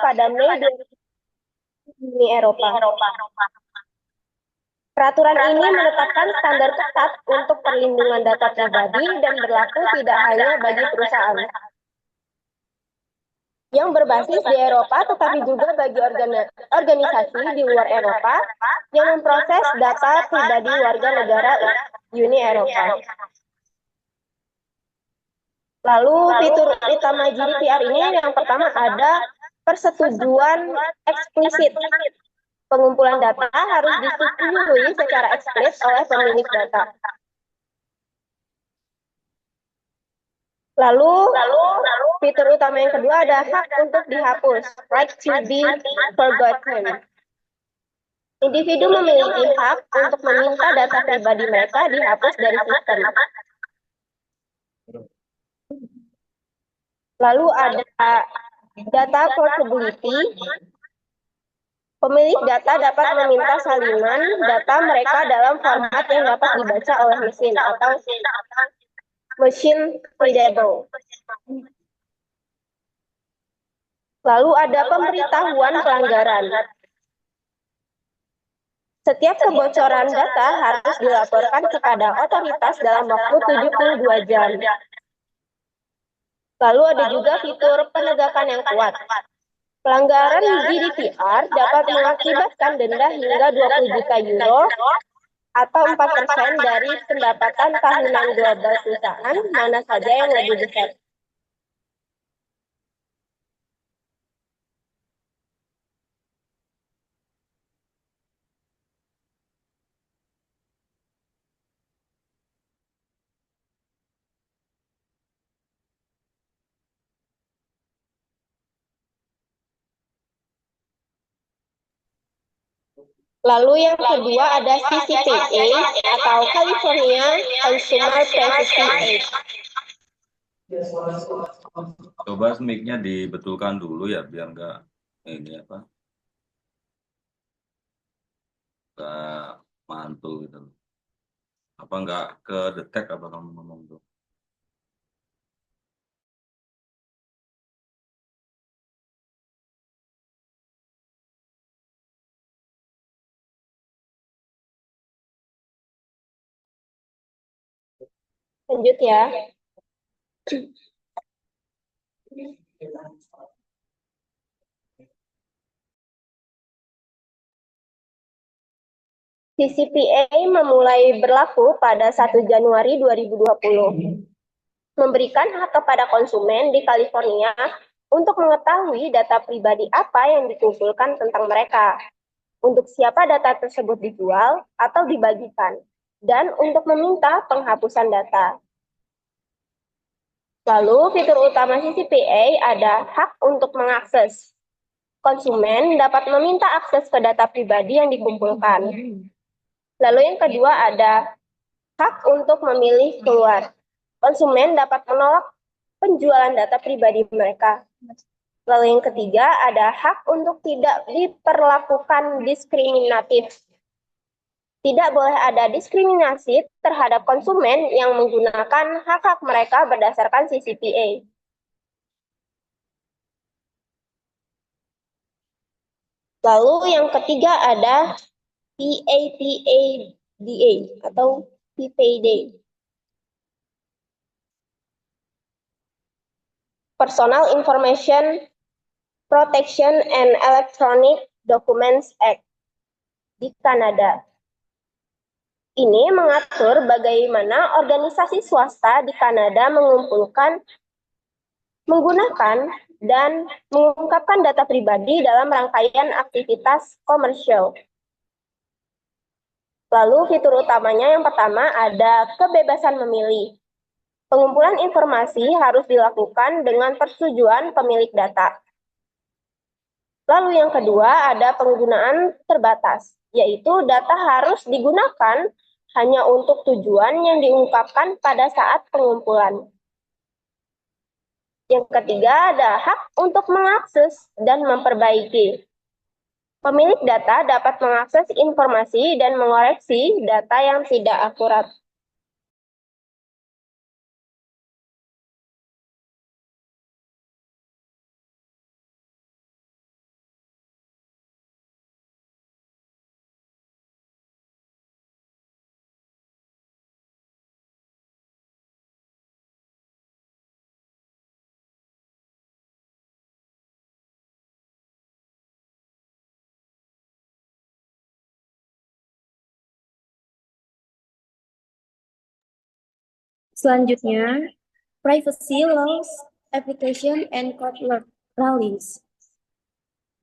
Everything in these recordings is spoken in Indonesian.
pada Mei 2000 Uni Eropa. Peraturan ini menetapkan standar ketat untuk perlindungan data pribadi dan berlaku tidak hanya bagi perusahaan yang berbasis di Eropa, tetapi juga bagi organisasi di luar Eropa yang memproses data pribadi warga negara Uni Eropa. Lalu fitur utama GDPR ini yang pertama ada persetujuan eksplisit. Pengumpulan data harus disetujui secara eksplisit oleh pemilik data. Lalu fitur utama yang kedua ada hak untuk dihapus, right to be forgotten. Individu memiliki hak untuk meminta data pribadi mereka dihapus dari sistem. Lalu ada data portability. Pemilik data dapat meminta salinan data mereka dalam format yang dapat dibaca oleh mesin atau machine readable. Lalu ada pemberitahuan pelanggaran. Setiap kebocoran data harus dilaporkan kepada otoritas dalam waktu 72 jam. Lalu ada juga fitur penegakan yang kuat. Pelanggaran GDPR dapat mengakibatkan denda hingga 20 juta euro atau 4% dari pendapatan tahunan global perusahaan mana saja yang lebih besar. Lalu yang kedua ada CCPA atau California Consumer Privacy Act. Coba mic-nya dibetulkan dulu ya biar nggak ini apa nggak mantul gitu. Apa nggak ke detek apa kamu ngomong tuh? Lanjut ya. CCPA memulai berlaku pada 1 Januari 2020. Memberikan hak kepada konsumen di California untuk mengetahui data pribadi apa yang dikumpulkan tentang mereka, untuk siapa data tersebut dijual atau dibagikan, dan untuk meminta penghapusan data. Lalu fitur utama CCPA ada hak untuk mengakses. Konsumen dapat meminta akses ke data pribadi yang dikumpulkan. Lalu yang kedua ada hak untuk memilih keluar. Konsumen dapat menolak penjualan data pribadi mereka. Lalu yang ketiga ada hak untuk tidak diperlakukan diskriminatif. Tidak boleh ada diskriminasi terhadap konsumen yang menggunakan hak-hak mereka berdasarkan CCPA. Lalu yang ketiga ada PAPADA atau PPAD. Personal Information Protection and Electronic Documents Act di Kanada. Ini mengatur bagaimana organisasi swasta di Kanada mengumpulkan, menggunakan, dan mengungkapkan data pribadi dalam rangkaian aktivitas komersial. Lalu fitur utamanya yang pertama ada kebebasan memilih. Pengumpulan informasi harus dilakukan dengan persetujuan pemilik data. Lalu yang kedua ada penggunaan terbatas, yaitu data harus digunakan hanya untuk tujuan yang diungkapkan pada saat pengumpulan. Yang ketiga ada hak untuk mengakses dan memperbaiki. Pemilik data dapat mengakses informasi dan mengoreksi data yang tidak akurat. Selanjutnya, privacy laws, application, and court rulings.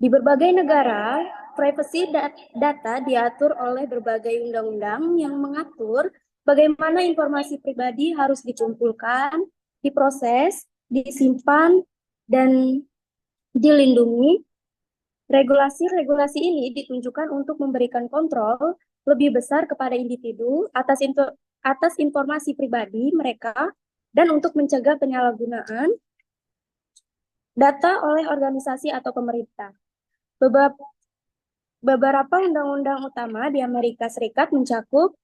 Di berbagai negara, privacy data diatur oleh berbagai undang-undang yang mengatur bagaimana informasi pribadi harus dikumpulkan, diproses, disimpan, dan dilindungi. Regulasi-regulasi ini ditunjukkan untuk memberikan kontrol lebih besar kepada individu atas informasi pribadi mereka dan untuk mencegah penyalahgunaan data oleh organisasi atau pemerintah. Beberapa undang-undang utama di Amerika Serikat mencakup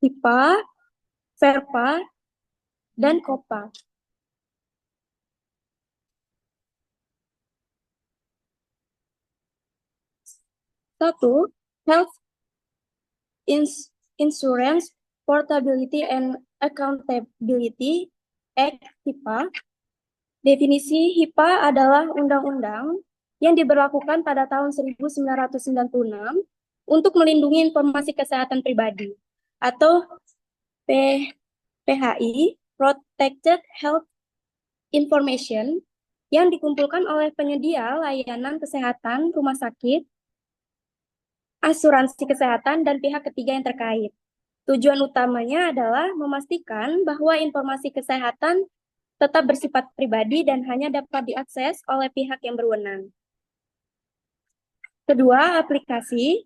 HIPAA, VERPA, dan COPPA. Satu, Health Insurance Portability and Accountability Act HIPAA. Definisi HIPAA adalah undang-undang yang diberlakukan pada tahun 1996 untuk melindungi informasi kesehatan pribadi atau PHI, Protected Health Information, yang dikumpulkan oleh penyedia layanan kesehatan, rumah sakit, asuransi kesehatan, dan pihak ketiga yang terkait. Tujuan utamanya adalah memastikan bahwa informasi kesehatan tetap bersifat pribadi dan hanya dapat diakses oleh pihak yang berwenang. Kedua, aplikasi.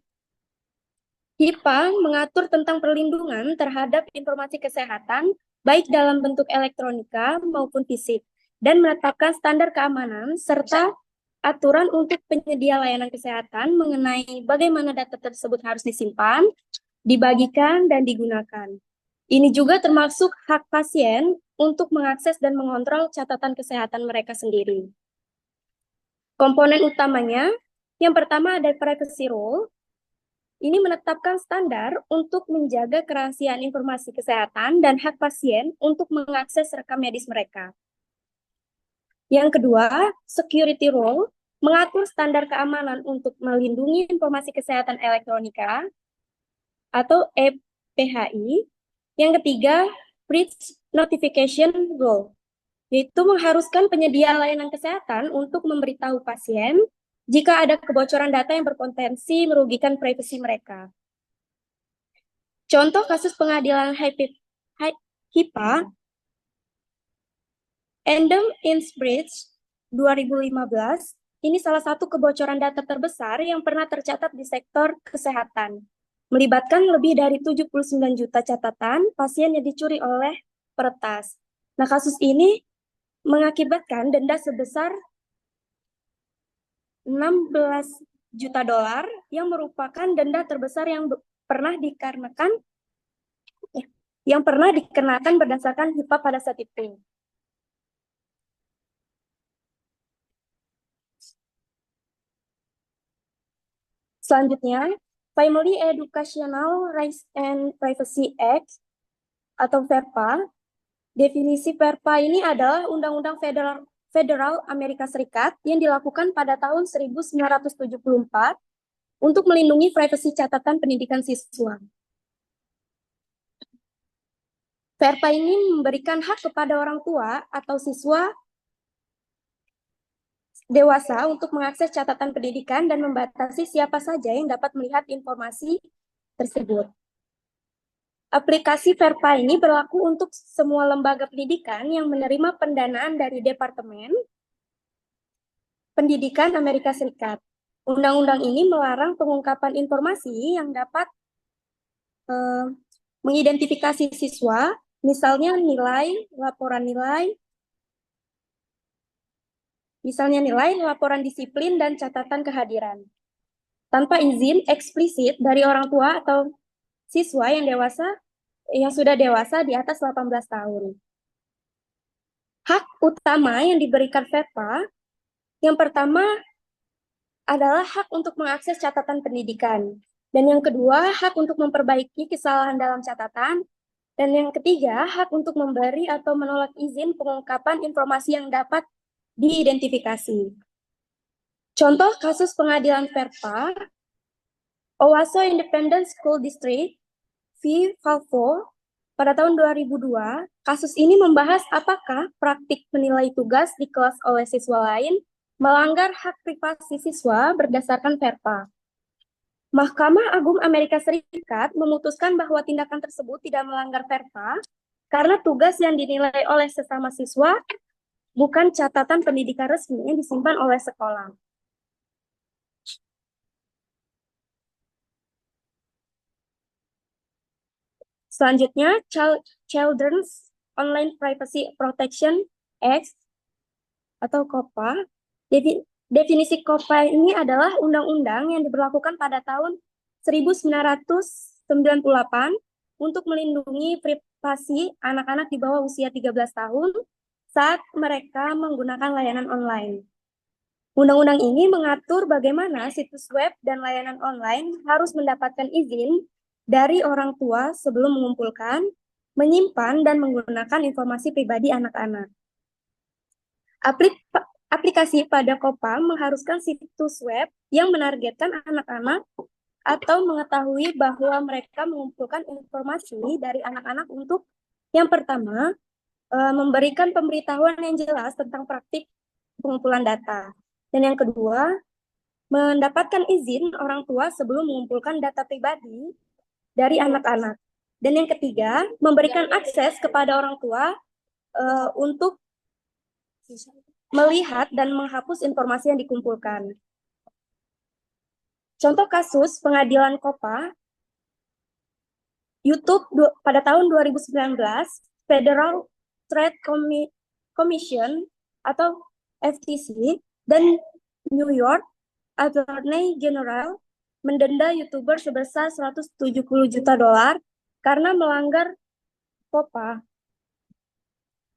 HIPAA mengatur tentang perlindungan terhadap informasi kesehatan, baik dalam bentuk elektronika maupun fisik, dan menetapkan standar keamanan serta aturan untuk penyedia layanan kesehatan mengenai bagaimana data tersebut harus disimpan, dibagikan, dan digunakan. Ini juga termasuk hak pasien untuk mengakses dan mengontrol catatan kesehatan mereka sendiri. Komponen utamanya, yang pertama ada privacy rule. Ini menetapkan standar untuk menjaga kerahasiaan informasi kesehatan dan hak pasien untuk mengakses rekam medis mereka. Yang kedua, security rule mengatur standar keamanan untuk melindungi informasi kesehatan elektronika atau EPHI. Yang ketiga, breach notification rule, yaitu mengharuskan penyedia layanan kesehatan untuk memberitahu pasien jika ada kebocoran data yang berpotensi merugikan privasi mereka. Contoh kasus pengadilan HIPAA, Endem Innsbruck 2015, ini salah satu kebocoran data terbesar yang pernah tercatat di sektor kesehatan, melibatkan lebih dari 79 juta catatan pasien yang dicuri oleh peretas. Nah, kasus ini mengakibatkan denda sebesar 16 juta dolar yang merupakan denda terbesar yang pernah dikenakan berdasarkan HIPAA pada saat itu. Selanjutnya, Family Educational Rights and Privacy Act atau VERPA. Definisi VERPA ini adalah Undang-Undang Federal Amerika Serikat yang dilakukan pada tahun 1974 untuk melindungi privasi catatan pendidikan siswa. VERPA ini memberikan hak kepada orang tua atau siswa dewasa untuk mengakses catatan pendidikan dan membatasi siapa saja yang dapat melihat informasi tersebut. Aplikasi VERPA ini berlaku untuk semua lembaga pendidikan yang menerima pendanaan dari Departemen Pendidikan Amerika Serikat. Undang-undang ini melarang pengungkapan informasi yang dapat mengidentifikasi siswa, misalnya laporan nilai, laporan disiplin, dan catatan kehadiran, tanpa izin eksplisit dari orang tua atau siswa yang sudah dewasa di atas 18 tahun. Hak utama yang diberikan VERPA, yang pertama adalah hak untuk mengakses catatan pendidikan, dan yang kedua hak untuk memperbaiki kesalahan dalam catatan, dan yang ketiga hak untuk memberi atau menolak izin pengungkapan informasi yang dapat diidentifikasi. Contoh kasus pengadilan Verpa, Owasso Independent School District v. Valvo pada tahun 2002, kasus ini membahas apakah praktik menilai tugas di kelas oleh siswa lain melanggar hak privasi siswa berdasarkan Verpa. Mahkamah Agung Amerika Serikat memutuskan bahwa tindakan tersebut tidak melanggar Verpa karena tugas yang dinilai oleh sesama siswa bukan catatan pendidikan resmi yang disimpan oleh sekolah. Selanjutnya, Children's Online Privacy Protection Act atau COPPA. Definisi COPPA ini adalah undang-undang yang diberlakukan pada tahun 1998 untuk melindungi privasi anak-anak di bawah usia 13 tahun saat mereka menggunakan layanan online. Undang-undang ini mengatur bagaimana situs web dan layanan online harus mendapatkan izin dari orang tua sebelum mengumpulkan, menyimpan, dan menggunakan informasi pribadi anak-anak. Aplikasi pada COPPA mengharuskan situs web yang menargetkan anak-anak atau mengetahui bahwa mereka mengumpulkan informasi dari anak-anak untuk yang pertama, memberikan pemberitahuan yang jelas tentang praktik pengumpulan data. Dan yang kedua, mendapatkan izin orang tua sebelum mengumpulkan data pribadi dari anak-anak. Dan yang ketiga, memberikan akses kepada orang tua untuk melihat dan menghapus informasi yang dikumpulkan. Contoh kasus pengadilan COPPA, YouTube pada tahun 2019, Federal Trade Commission atau FTC dan New York Attorney General mendenda YouTuber sebesar 170 juta dolar karena melanggar COPPA.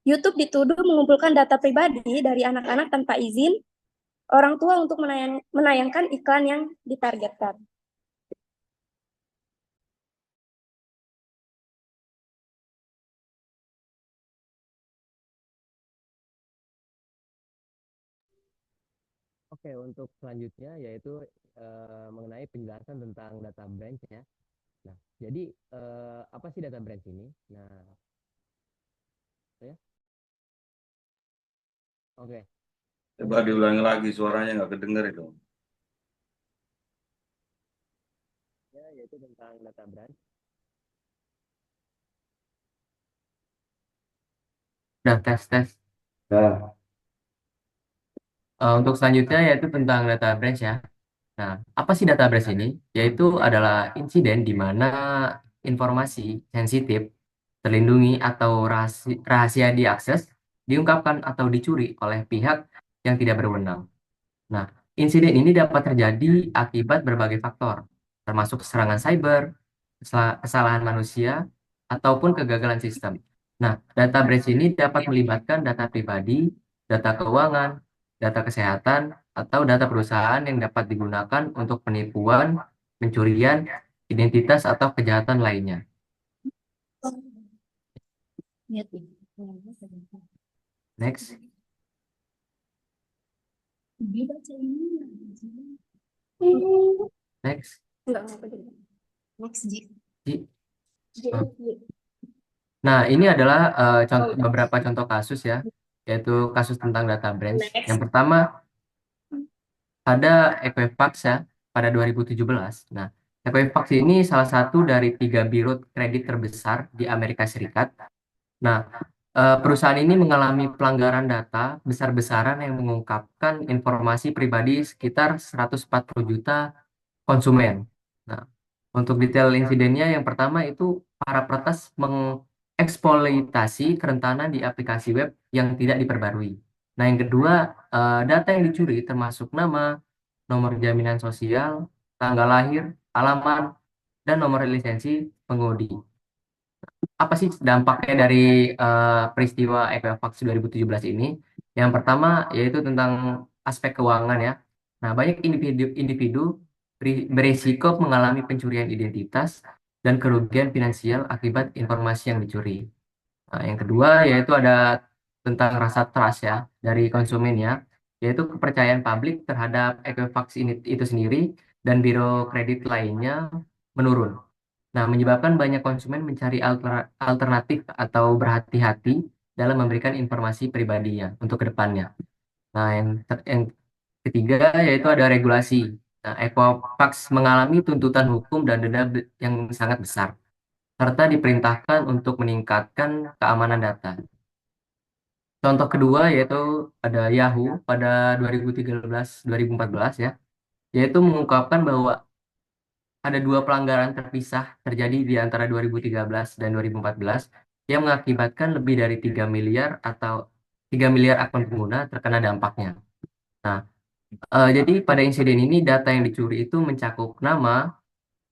YouTube dituduh mengumpulkan data pribadi dari anak-anak tanpa izin orang tua untuk menayangkan iklan yang ditargetkan. Oke, untuk selanjutnya yaitu mengenai penjelasan tentang data branch ya. Nah, jadi apa sih data branch ini? Nah, ya. Oke. Coba diulangi lagi, suaranya nggak kedengar itu. Ya, yaitu tentang data branch. Nah, tes. Nah, Untuk selanjutnya yaitu tentang data branch ya. Nah, apa sih data branch ini? Yaitu adalah insiden di mana informasi sensitif, terlindungi atau rahasia diakses, diungkapkan atau dicuri oleh pihak yang tidak berwenang. Nah, insiden ini dapat terjadi akibat berbagai faktor, termasuk serangan cyber, kesalahan manusia, ataupun kegagalan sistem. Nah, data breach ini dapat melibatkan data pribadi, data keuangan, data kesehatan, atau data perusahaan yang dapat digunakan untuk penipuan, pencurian, identitas, atau kejahatan lainnya. Next. Next. Ji. Oh. Nah, ini adalah beberapa contoh kasus ya, yaitu kasus tentang data branch. Yang pertama, ada Equifax ya, pada 2017. Nah, Equifax ini salah satu dari 3 biro kredit terbesar di Amerika Serikat. Nah, perusahaan ini mengalami pelanggaran data besar-besaran yang mengungkapkan informasi pribadi sekitar 140 juta konsumen. Nah, untuk detail insidennya, yang pertama itu para peretas mengeksploitasi kerentanan di aplikasi web yang tidak diperbarui. Nah, yang kedua, data yang dicuri termasuk nama, nomor jaminan sosial, tanggal lahir, alamat, dan nomor lisensi pengemudi. Apa sih dampaknya dari peristiwa Equifax 2017 ini? Yang pertama yaitu tentang aspek keuangan ya. Nah, banyak individu berisiko mengalami pencurian identitas dan kerugian finansial akibat informasi yang dicuri. Nah, yang kedua yaitu ada tentang rasa trust ya dari konsumennya, yaitu kepercayaan publik terhadap Equifax ini itu sendiri dan biro kredit lainnya menurun. Nah, menyebabkan banyak konsumen mencari alternatif atau berhati-hati dalam memberikan informasi pribadinya untuk kedepannya. Nah, yang ketiga yaitu ada regulasi. Nah, Equifax mengalami tuntutan hukum dan denda yang sangat besar, serta diperintahkan untuk meningkatkan keamanan data. Contoh kedua yaitu ada Yahoo pada 2013-2014 ya, yaitu mengungkapkan bahwa ada dua pelanggaran terpisah terjadi di antara 2013 dan 2014 yang mengakibatkan lebih dari 3 miliar atau 3 miliar akun pengguna terkena dampaknya. Nah, jadi pada insiden ini data yang dicuri itu mencakup nama,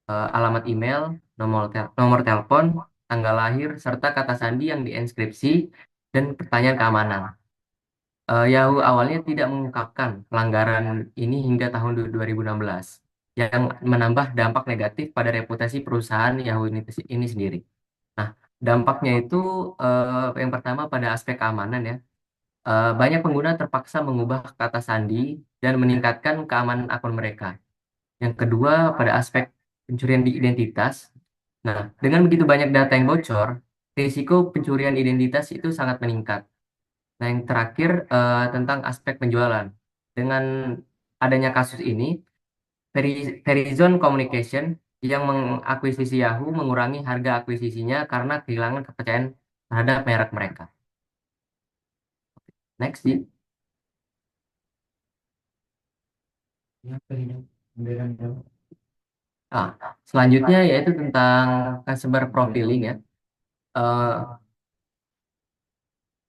alamat email, nomor telepon, tanggal lahir, serta kata sandi yang dienkripsi dan pertanyaan keamanan. Yahoo awalnya tidak mengungkapkan pelanggaran ini hingga tahun 2016, yang menambah dampak negatif pada reputasi perusahaan Yahoo ini sendiri. Nah, dampaknya itu yang pertama pada aspek keamanan ya. Banyak pengguna terpaksa mengubah kata sandi dan meningkatkan keamanan akun mereka. Yang kedua, pada aspek pencurian di identitas. Nah, dengan begitu banyak data yang bocor, risiko pencurian identitas itu sangat meningkat. Nah, yang terakhir tentang aspek penjualan. Dengan adanya kasus ini, Verizon Communication yang mengakuisisi Yahoo mengurangi harga akuisisinya karena kehilangan kepercayaan terhadap merek mereka. Next, Ji. Ah, selanjutnya yaitu tentang customer profiling ya. Eh,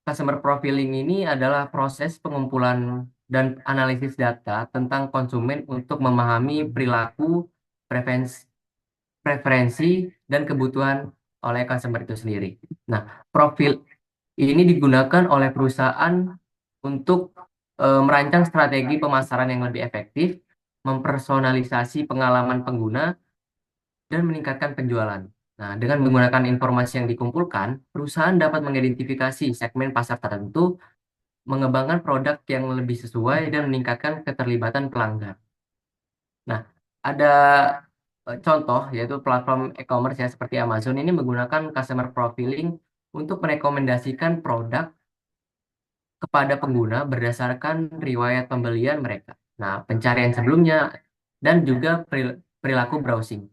Customer profiling ini adalah proses pengumpulan dan analisis data tentang konsumen untuk memahami perilaku, preferensi, preferensi dan kebutuhan oleh customer itu sendiri. Nah, profil ini digunakan oleh perusahaan untuk merancang strategi pemasaran yang lebih efektif, mempersonalisasi pengalaman pengguna, dan meningkatkan penjualan. Nah, dengan menggunakan informasi yang dikumpulkan, perusahaan dapat mengidentifikasi segmen pasar tertentu, mengembangkan produk yang lebih sesuai, dan meningkatkan keterlibatan pelanggan. Nah, ada contoh yaitu platform e-commerce ya seperti Amazon ini menggunakan customer profiling untuk merekomendasikan produk kepada pengguna berdasarkan riwayat pembelian mereka. Nah, pencarian sebelumnya dan juga perilaku browsing.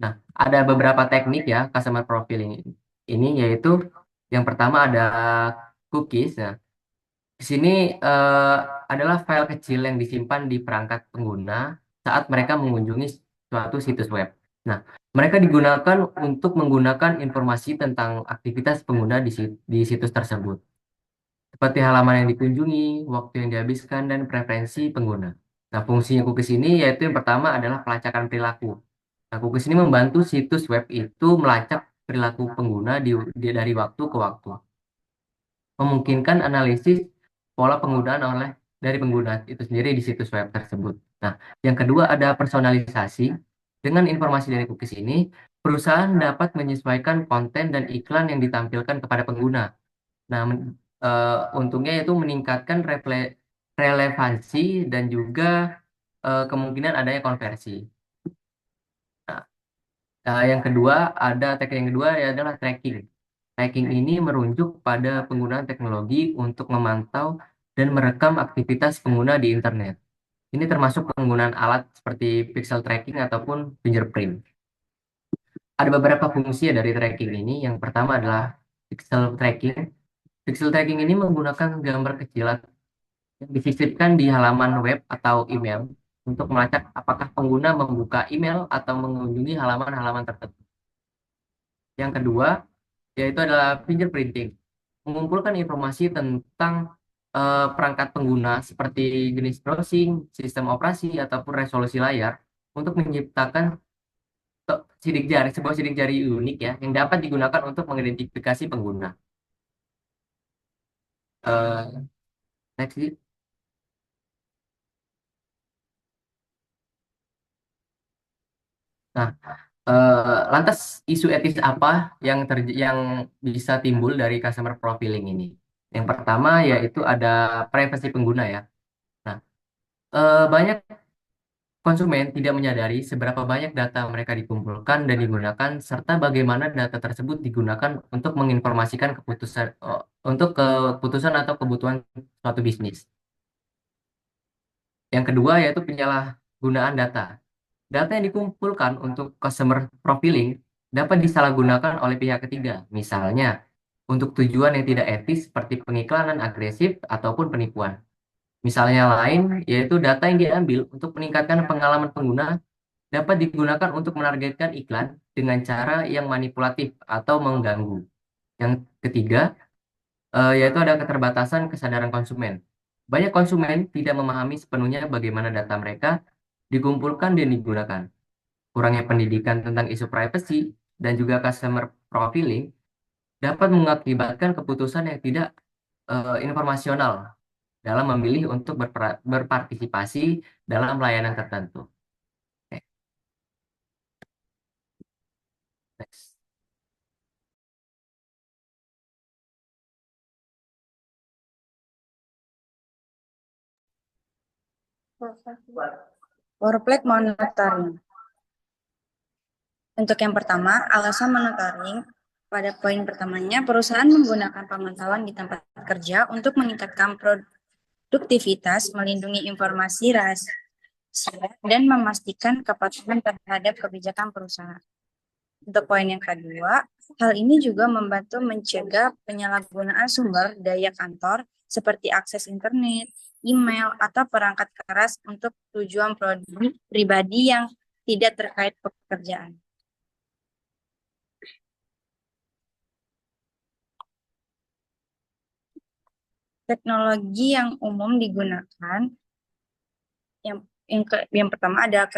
Nah, ada beberapa teknik ya customer profiling ini yaitu yang pertama ada cookies. Nah, di sini eh, adalah file kecil yang disimpan di perangkat pengguna saat mereka mengunjungi suatu situs web. Nah, mereka digunakan untuk menggunakan informasi tentang aktivitas pengguna di situs tersebut, seperti halaman yang dikunjungi, waktu yang dihabiskan, dan preferensi pengguna. Nah, fungsinya cookies ini yaitu yang pertama adalah pelacakan perilaku. Nah, cookies ini membantu situs web itu melacak perilaku pengguna dari waktu ke waktu, memungkinkan analisis pola penggunaan dari pengguna itu sendiri di situs web tersebut. Nah, yang kedua ada personalisasi. Dengan informasi dari cookies ini, perusahaan dapat menyesuaikan konten dan iklan yang ditampilkan kepada pengguna. Nah, untungnya itu meningkatkan relevansi dan juga kemungkinan adanya konversi. Nah, yang kedua teknik yang kedua adalah tracking. Tracking ini merujuk pada penggunaan teknologi untuk memantau dan merekam aktivitas pengguna di internet. Ini termasuk penggunaan alat seperti pixel tracking ataupun fingerprint. Ada beberapa fungsi ya dari tracking ini. Yang pertama adalah pixel tracking. Pixel tracking ini menggunakan gambar kecil yang disisipkan di halaman web atau email untuk melacak apakah pengguna membuka email atau mengunjungi halaman-halaman tertentu. Yang kedua, yaitu adalah fingerprinting, mengumpulkan informasi tentang perangkat pengguna seperti jenis browsing, sistem operasi, ataupun resolusi layar untuk menciptakan sebuah sidik jari unik ya yang dapat digunakan untuk mengidentifikasi pengguna. Eh, Next, Ji. Nah, lantas isu etis apa yang bisa timbul dari customer profiling ini? Yang pertama yaitu ada privasi pengguna ya. Nah, banyak konsumen tidak menyadari seberapa banyak data mereka dikumpulkan dan digunakan, serta bagaimana data tersebut digunakan untuk menginformasikan untuk keputusan atau kebutuhan suatu bisnis. Yang kedua yaitu penyalahgunaan data. Data yang dikumpulkan untuk customer profiling dapat disalahgunakan oleh pihak ketiga, misalnya untuk tujuan yang tidak etis seperti pengiklanan agresif ataupun penipuan. Misalnya lain, yaitu data yang diambil untuk meningkatkan pengalaman pengguna dapat digunakan untuk menargetkan iklan dengan cara yang manipulatif atau mengganggu. Yang ketiga, yaitu ada keterbatasan kesadaran konsumen. Banyak konsumen tidak memahami sepenuhnya bagaimana data mereka dikumpulkan dan digunakan. Kurangnya pendidikan tentang isu privacy dan juga customer profiling dapat mengakibatkan keputusan yang tidak informasional dalam memilih untuk berpartisipasi dalam layanan tertentu. Oke, next. Workplace monitoring. Untuk yang pertama, alasan monitoring. Pada poin pertamanya, perusahaan menggunakan pemantauan di tempat kerja untuk meningkatkan produktivitas, melindungi informasi rahasia, dan memastikan kepatuhan terhadap kebijakan perusahaan. Untuk poin yang kedua, hal ini juga membantu mencegah penyalahgunaan sumber daya kantor seperti akses internet, email, atau perangkat keras untuk tujuan pribadi yang tidak terkait pekerjaan. Teknologi yang umum digunakan, yang pertama ada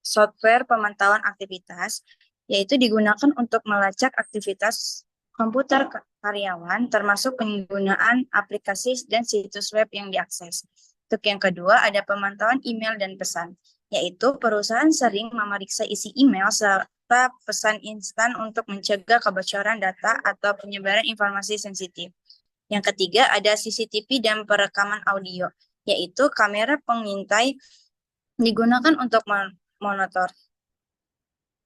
software pemantauan aktivitas, yaitu digunakan untuk melacak aktivitas komputer karyawan, termasuk penggunaan aplikasi dan situs web yang diakses. Untuk yang kedua, ada pemantauan email dan pesan, yaitu perusahaan sering memeriksa isi email serta pesan instan untuk mencegah kebocoran data atau penyebaran informasi sensitif. Yang ketiga, ada CCTV dan perekaman audio, yaitu kamera pengintai digunakan untuk memonitor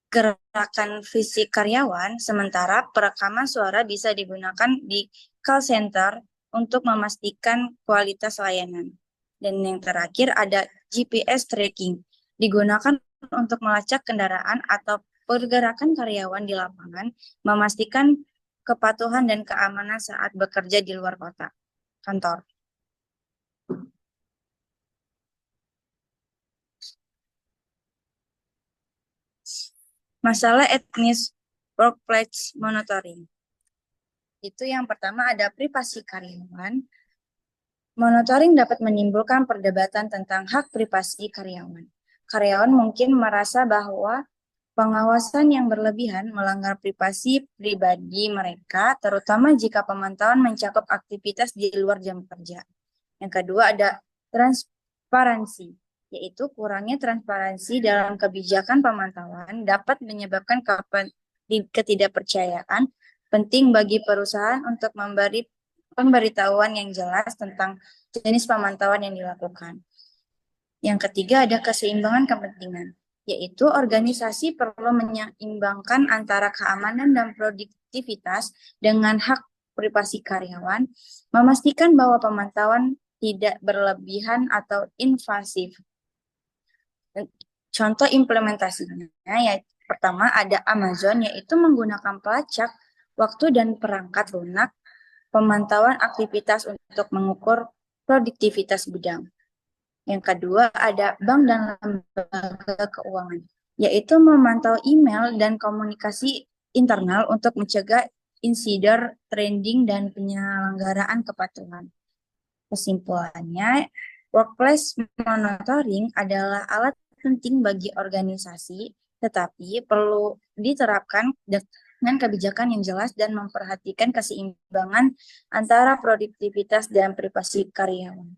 gerakan fisik karyawan, sementara perekaman suara bisa digunakan di call center untuk memastikan kualitas layanan. Dan yang terakhir ada GPS tracking, digunakan untuk melacak kendaraan atau pergerakan karyawan di lapangan, memastikan kepatuhan dan keamanan saat bekerja di luar kantor. Masalah etnis workplace monitoring. Itu yang pertama ada privasi karyawan. Monitoring dapat menimbulkan perdebatan tentang hak privasi karyawan. Karyawan mungkin merasa bahwa pengawasan yang berlebihan melanggar privasi pribadi mereka, terutama jika pemantauan mencakup aktivitas di luar jam kerja. Yang kedua ada transparansi, yaitu kurangnya transparansi dalam kebijakan pemantauan dapat menyebabkan ketidakpercayaan. Penting bagi perusahaan untuk memberi pemberitahuan yang jelas tentang jenis pemantauan yang dilakukan. Yang ketiga ada keseimbangan kepentingan, yaitu organisasi perlu menyeimbangkan antara keamanan dan produktivitas dengan hak privasi karyawan, memastikan bahwa pemantauan tidak berlebihan atau invasif. Contoh implementasinya, yaitu pertama ada Amazon, yaitu menggunakan pelacak waktu dan perangkat lunak pemantauan aktivitas untuk mengukur produktivitas bidang. Yang kedua ada bank dan lembaga keuangan, yaitu memantau email dan komunikasi internal untuk mencegah insider trading dan penyelenggaraan kepatuhan. Kesimpulannya, workplace monitoring adalah alat penting bagi organisasi, tetapi perlu diterapkan dengan kebijakan yang jelas dan memperhatikan keseimbangan antara produktivitas dan privasi karyawan.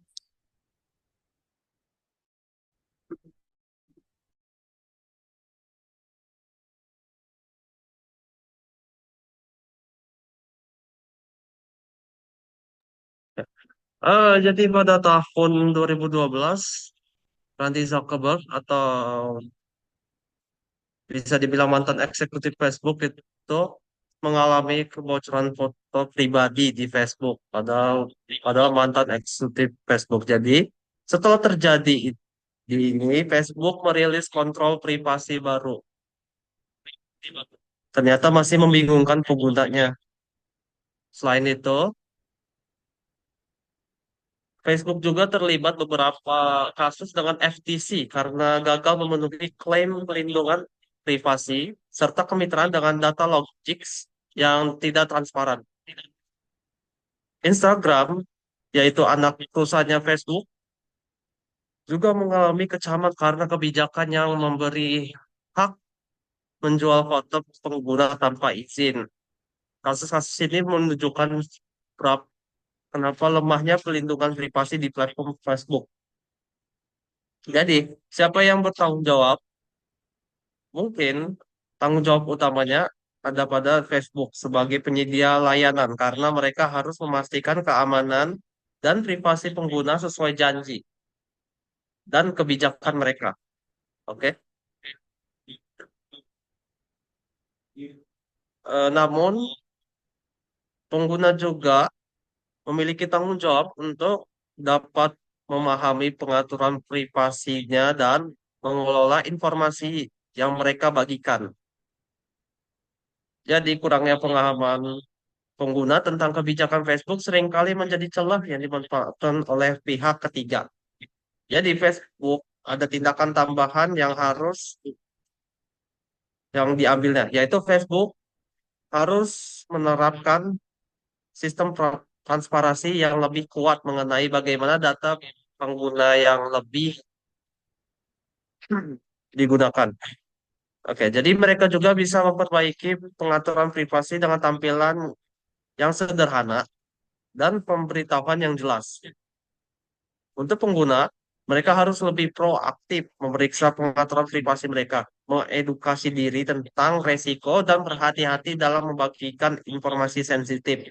Jadi pada tahun 2012, Randy Zuckerberg atau bisa dibilang mantan eksekutif Facebook itu mengalami kebocoran foto pribadi di Facebook. Padahal mantan eksekutif Facebook. Jadi setelah terjadi ini, Facebook merilis kontrol privasi baru. Ternyata masih membingungkan penggunanya. Selain itu, Facebook juga terlibat beberapa kasus dengan FTC karena gagal memenuhi klaim perlindungan privasi serta kemitraan dengan data logics yang tidak transparan. Instagram, yaitu anak perusahaannya Facebook, juga mengalami kecaman karena kebijakan yang memberi hak menjual foto pengguna tanpa izin. Kasus-kasus ini menunjukkan kenapa lemahnya pelindungan privasi di platform Facebook. Jadi, siapa yang bertanggung jawab? Mungkin tanggung jawab utamanya ada pada Facebook sebagai penyedia layanan karena mereka harus memastikan keamanan dan privasi pengguna sesuai janji dan kebijakan mereka. Oke. Namun pengguna juga memiliki tanggung jawab untuk dapat memahami pengaturan privasinya dan mengelola informasi yang mereka bagikan. Jadi kurangnya pengalaman pengguna tentang kebijakan Facebook seringkali menjadi celah yang dimanfaatkan oleh pihak ketiga. Jadi Facebook ada tindakan tambahan yang diambilnya, yaitu Facebook harus menerapkan sistem transparansi yang lebih kuat mengenai bagaimana data pengguna yang lebih digunakan. Oke, jadi mereka juga bisa memperbaiki pengaturan privasi dengan tampilan yang sederhana dan pemberitahuan yang jelas. Untuk pengguna, mereka harus lebih proaktif memeriksa pengaturan privasi mereka, mengedukasi diri tentang resiko dan berhati-hati dalam membagikan informasi sensitif.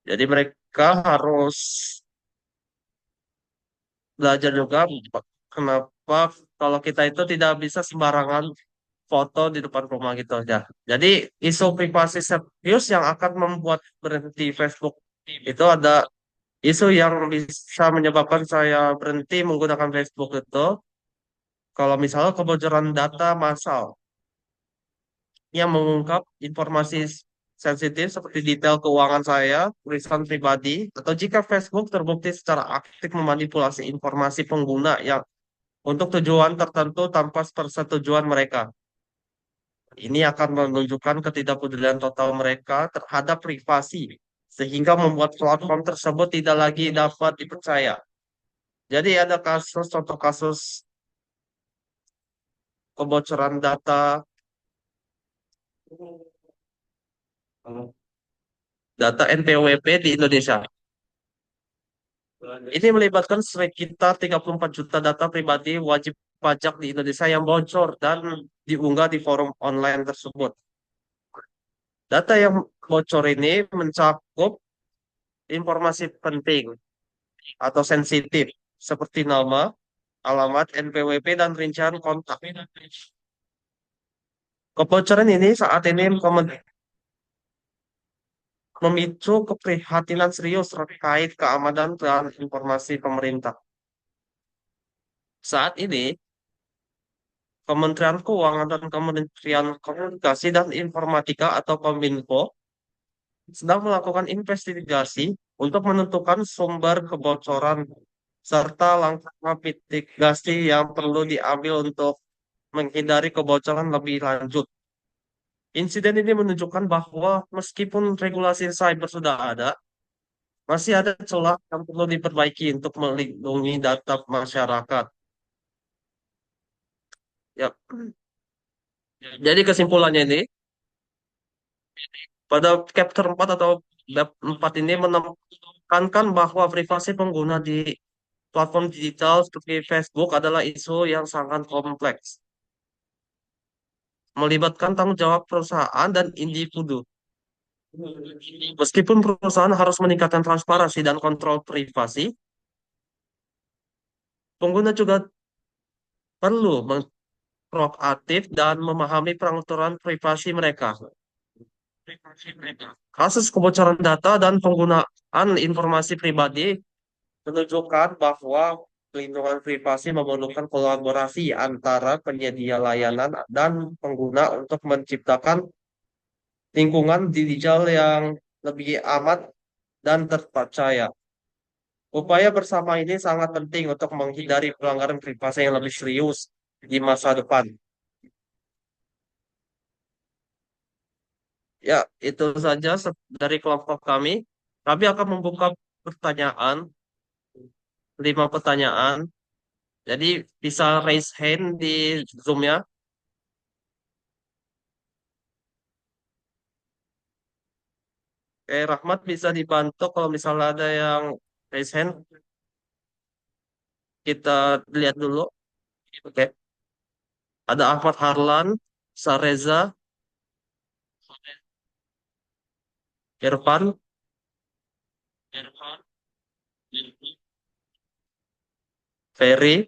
Jadi mereka harus belajar juga kenapa kalau kita itu tidak bisa sembarangan foto di depan rumah gitu aja. Jadi isu privasi serius yang akan membuat berhenti Facebook itu ada isu yang bisa menyebabkan saya berhenti menggunakan Facebook itu kalau misalnya kebocoran data massal yang mengungkap informasi sensitif seperti detail keuangan saya, tulisan pribadi, atau jika Facebook terbukti secara aktif memanipulasi informasi pengguna yang untuk tujuan tertentu tanpa persetujuan mereka. Ini akan menunjukkan ketidakpedulian total mereka terhadap privasi, sehingga membuat platform tersebut tidak lagi dapat dipercaya. Jadi ada contoh kasus kebocoran data, data NPWP di Indonesia. Ini melibatkan sekitar 34 juta data pribadi wajib pajak di Indonesia yang bocor dan diunggah di forum online tersebut. Data yang bocor ini mencakup informasi penting atau sensitif seperti nama, alamat, NPWP, dan rincian kontak. Kebocoran ini saat ini memicu keprihatinan serius terkait keamanan dan informasi pemerintah. Saat ini, Kementerian Keuangan dan Kementerian Komunikasi dan Informatika atau Kominfo sedang melakukan investigasi untuk menentukan sumber kebocoran serta langkah mitigasi yang perlu diambil untuk menghindari kebocoran lebih lanjut. Insiden ini menunjukkan bahwa meskipun regulasi cyber sudah ada, masih ada celah yang perlu diperbaiki untuk melindungi data masyarakat. Ya. Jadi kesimpulannya ini, pada chapter 4 atau bab 4 ini menekankan bahwa privasi pengguna di platform digital seperti Facebook adalah isu yang sangat kompleks, melibatkan tanggung jawab perusahaan dan individu. Meskipun perusahaan harus meningkatkan transparansi dan kontrol privasi, pengguna juga perlu proaktif dan memahami peraturan privasi mereka. Kasus kebocoran data dan penggunaan informasi pribadi menunjukkan bahwa pelindungan privasi memerlukan kolaborasi antara penyedia layanan dan pengguna untuk menciptakan lingkungan digital yang lebih aman dan terpercaya. Upaya bersama ini sangat penting untuk menghindari pelanggaran privasi yang lebih serius di masa depan. Ya, itu saja dari kelompok kami. Kami akan membuka pertanyaan, 5 pertanyaan. Jadi bisa raise hand di Zoom-nya. Rahmat bisa dibantu kalau misalnya ada yang raise hand. Kita lihat dulu. Oke. Ada Ahmad Harlan, Sareza, Irfan, Ferry,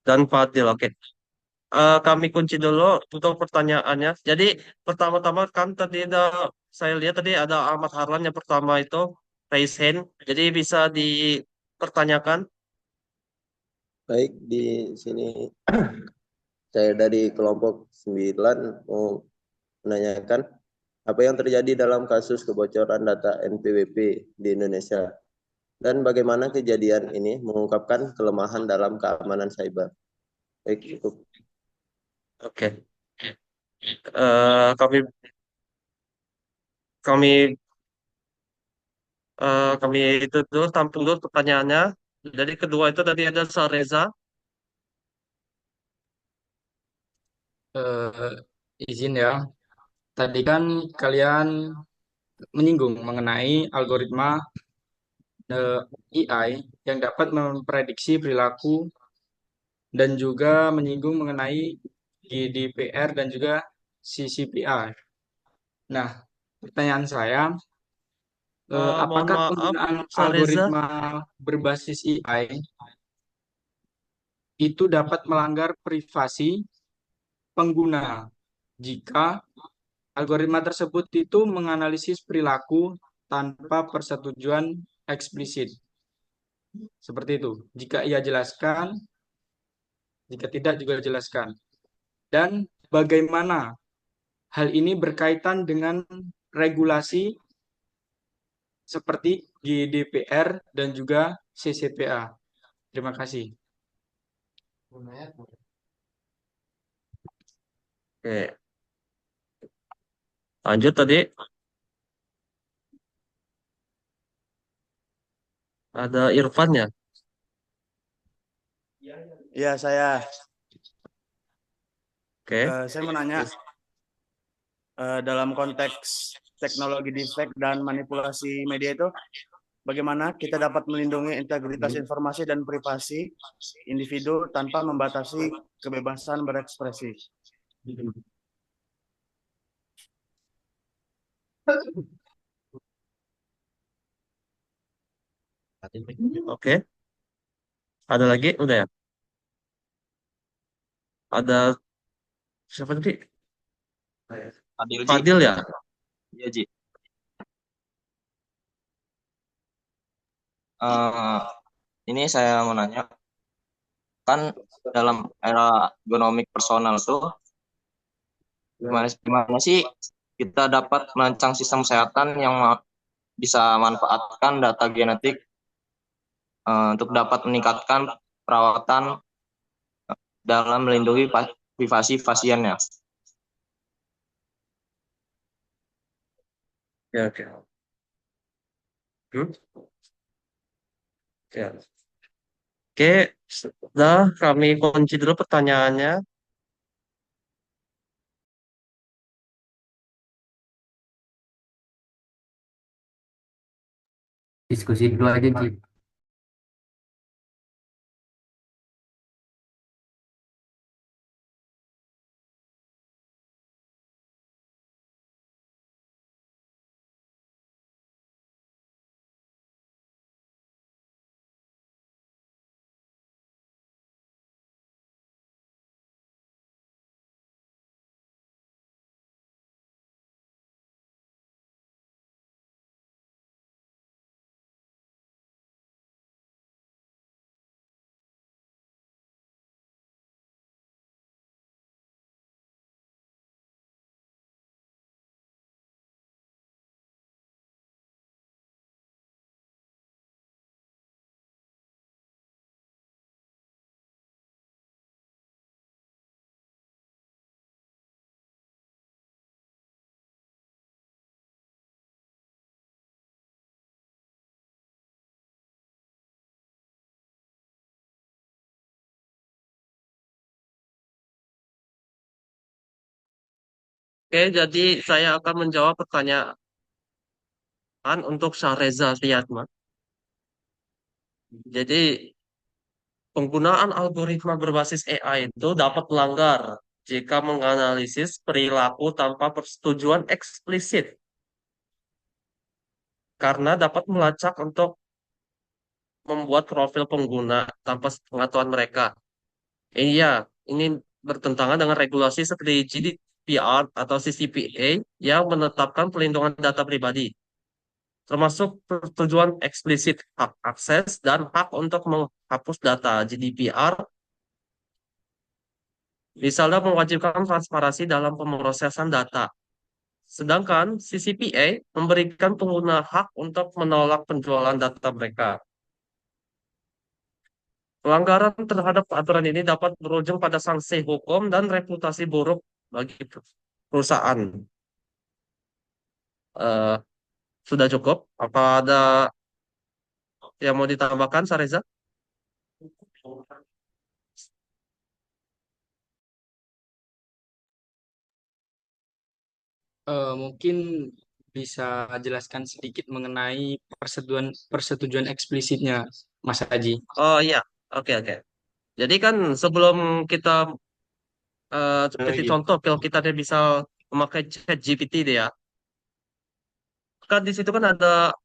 dan Fadil. Oke. Kami kunci dulu untuk pertanyaannya. Jadi pertama-tama kan tadi saya lihat tadi ada Ahmad Harlan yang pertama itu raise hand. Jadi bisa dipertanyakan. Baik, di sini saya dari kelompok 9 mau menanyakan apa yang terjadi dalam kasus kebocoran data NPWP di Indonesia dan bagaimana kejadian ini mengungkapkan kelemahan dalam keamanan cyber. Baik, cukup. Oke. Eh, kami kami kami itu dulu tampung dulu pertanyaannya. Jadi kedua itu tadi ada Sareza. Eh, izin ya. Tadi kan kalian menyinggung mengenai algoritma AI yang dapat memprediksi perilaku dan juga menyinggung mengenai GDPR dan juga CCPR. Nah, pertanyaan saya, Mohon apakah maaf, penggunaan Sareza. algoritma berbasis AI itu dapat melanggar privasi pengguna jika algoritma tersebut itu menganalisis perilaku tanpa persetujuan eksplisit. Seperti itu. Jika ia jelaskan, jika tidak juga jelaskan. Dan bagaimana hal ini berkaitan dengan regulasi seperti GDPR dan juga CCPA. Terima kasih. Oke. Lanjut tadi. Ada Irfan ya? Ya, saya Oke. saya mau nanya dalam konteks teknologi deepfake dan manipulasi media itu, bagaimana kita dapat melindungi integritas informasi dan privasi individu tanpa membatasi kebebasan berekspresi? Oke. Ada lagi? Udah ya? Ada siapa tadi? Adil Ji. Fadil ya? Iya Ji. Eh, ini saya mau nanya, kan dalam era genomik personal tuh gimana sih kita dapat merancang sistem kesehatan yang bisa manfaatkan data genetik untuk dapat meningkatkan perawatan dalam melindungi privasi pasiennya. Ya, oke. Ya. Oke, sudah kami kunci dulu pertanyaannya. Diskusi dulu aja, Ji. Oke, jadi saya akan menjawab pertanyaan untuk Syahreza Riyadma. Jadi, penggunaan algoritma berbasis AI itu dapat melanggar jika menganalisis perilaku tanpa persetujuan eksplisit, karena dapat melacak untuk membuat profil pengguna tanpa pengetahuan mereka. Iya, ini bertentangan dengan regulasi seperti GDPR atau CCPA yang menetapkan pelindungan data pribadi, termasuk persetujuan eksplisit hak akses dan hak untuk menghapus data. GDPR misalnya mewajibkan transparansi dalam pemrosesan data. Sedangkan CCPA memberikan pengguna hak untuk menolak penjualan data mereka. Pelanggaran terhadap aturan ini dapat berujung pada sanksi hukum dan reputasi buruk bagi perusahaan. Eh, sudah cukup? Apa ada yang mau ditambahkan, Sareza? Mungkin bisa jelaskan sedikit mengenai persetujuan persetujuan eksplisitnya, Mas Haji. Oh iya, oke oke. Jadi kan sebelum kita seperti contoh, kalau kita bisa memakai chat GPT deh ya, kan di situ kan ada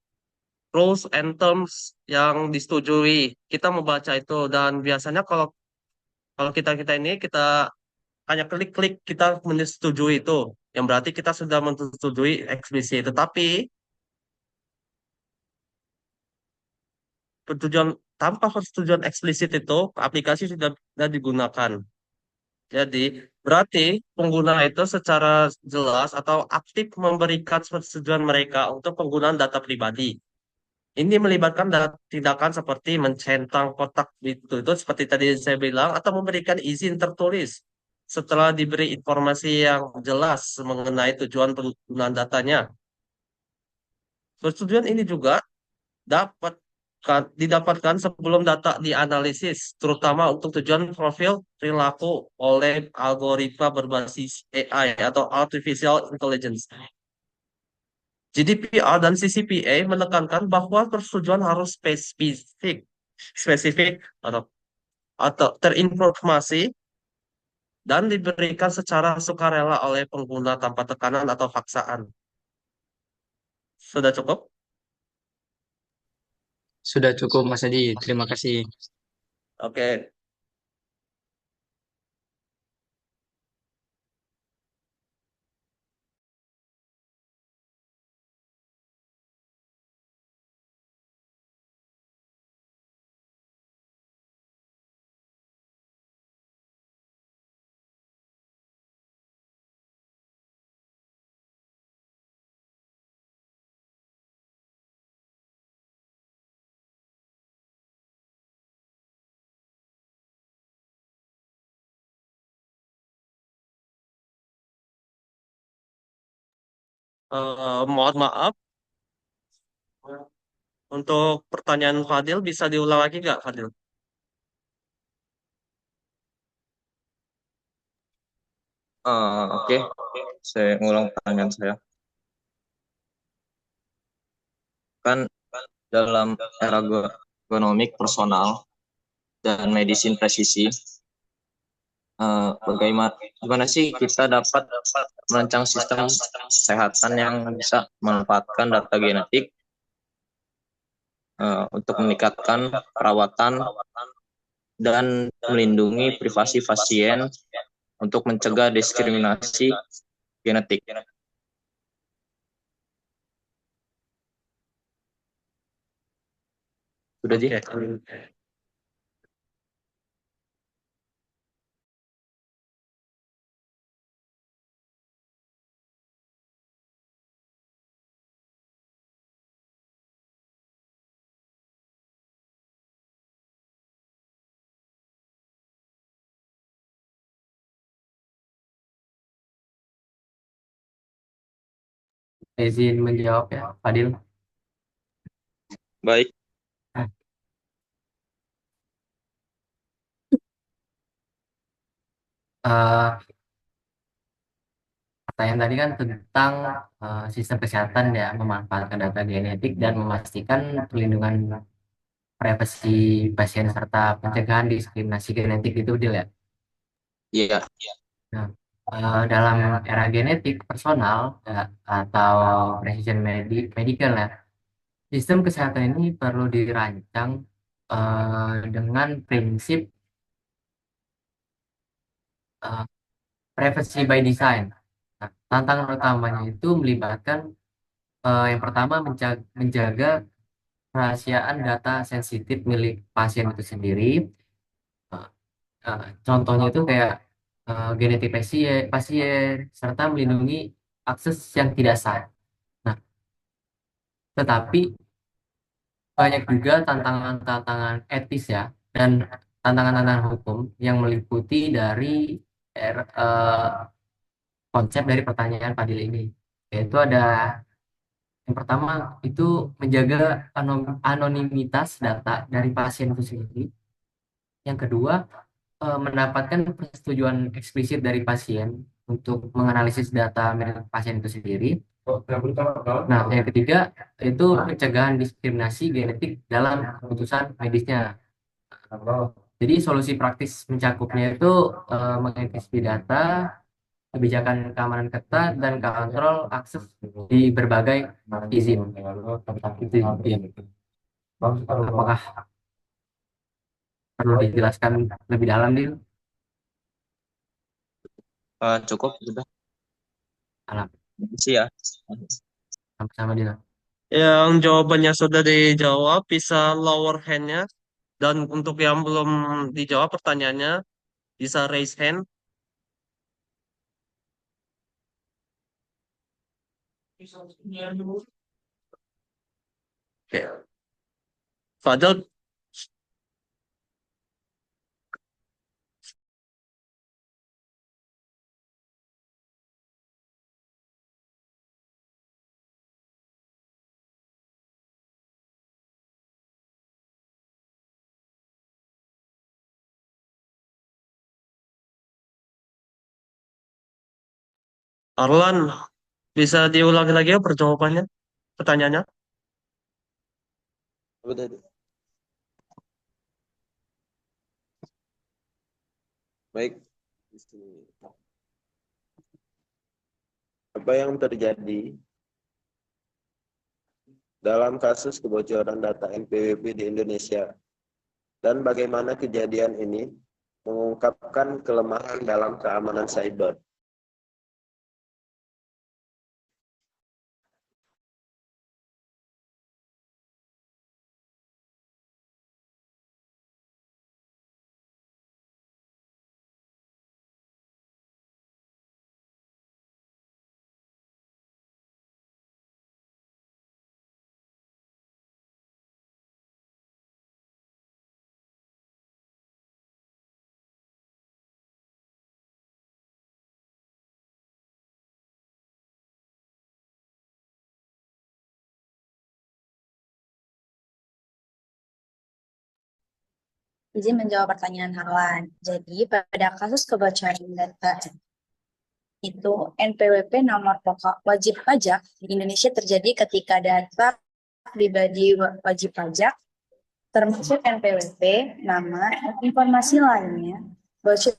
rules and terms yang disetujui. Kita membaca itu dan biasanya kalau kalau kita ini kita hanya klik-klik kita menyetujui itu, yang berarti kita sudah menyetujui eksplisit. Tetapi persetujuan tanpa persetujuan eksplisit itu aplikasi sudah digunakan. Jadi berarti pengguna itu secara jelas atau aktif memberikan persetujuan mereka untuk penggunaan data pribadi. Ini melibatkan tindakan seperti mencentang kotak itu seperti tadi saya bilang atau memberikan izin tertulis setelah diberi informasi yang jelas mengenai tujuan penggunaan datanya. Persetujuan ini juga dapat didapatkan sebelum data dianalisis, terutama untuk tujuan profil perilaku oleh algoritma berbasis AI atau Artificial Intelligence. GDPR dan CCPA menekankan bahwa persetujuan harus spesifik atau terinformasi dan diberikan secara sukarela oleh pengguna tanpa tekanan atau paksaan. Sudah cukup? Sudah cukup, Mas Haji. Terima kasih. Oke. Mohon maaf untuk pertanyaan Fadil bisa diulang lagi nggak, Fadil? Oke, saya ngulang pertanyaan saya. Kan dalam era ergonomik personal dan medicine presisi, bagaimana gimana sih kita dapat merancang sistem kesehatan yang bisa memanfaatkan data genetik untuk meningkatkan perawatan dan melindungi privasi pasien untuk mencegah diskriminasi genetik. Sudah, Ji? Izin menjawab ya, Fadil. Baik. Eh, pertanyaan tadi kan tentang sistem kesehatan ya, memanfaatkan data genetik dan memastikan perlindungan privasi pasien serta pencegahan diskriminasi genetik itu Dil ya. Iya. Nah, dalam era genetik personal ya, atau precision medical ya, sistem kesehatan ini perlu dirancang dengan prinsip eh, privacy by design. Nah, tantangan utamanya itu melibatkan yang pertama menjaga kerahasiaan data sensitif milik pasien itu sendiri. Eh, Contohnya itu kayak genetik pasien serta melindungi akses yang tidak sah. Nah, tetapi banyak juga tantangan-tantangan etis ya dan tantangan-tantangan hukum yang meliputi dari konsep dari pertanyaan Fadil ini, yaitu ada yang pertama itu menjaga anonimitas data dari pasien itu sendiri. Yang kedua, mendapatkan persetujuan eksplisit dari pasien untuk menganalisis data milik pasien itu sendiri. Nah, yang ketiga itu pencegahan diskriminasi genetik dalam keputusan medisnya. Jadi solusi praktis mencakupnya itu mengenkripsi data, kebijakan keamanan ketat, dan kontrol akses di berbagai izin. Itu ya. Apakah perlu dijelaskan lebih dalam nih? Cukup sudah. Alam. Makasih ya. Sama-sama Dila. Yang jawabannya sudah dijawab, bisa lower hand-nya. Dan untuk yang belum dijawab pertanyaannya, bisa raise hand. Oke. Fadil, Arlan, bisa diulangi lagi ya perjawabannya, pertanyaannya? Apa tadi? Baik. Di sini. Apa yang terjadi dalam kasus kebocoran data NPWP di Indonesia dan bagaimana kejadian ini mengungkapkan kelemahan dalam keamanan cyber. Izin menjawab pertanyaan Harlan. Jadi pada kasus kebocoran data itu NPWP nomor pokok wajib pajak di Indonesia terjadi ketika data pribadi wajib pajak termasuk NPWP, nama, dan informasi lainnya bocor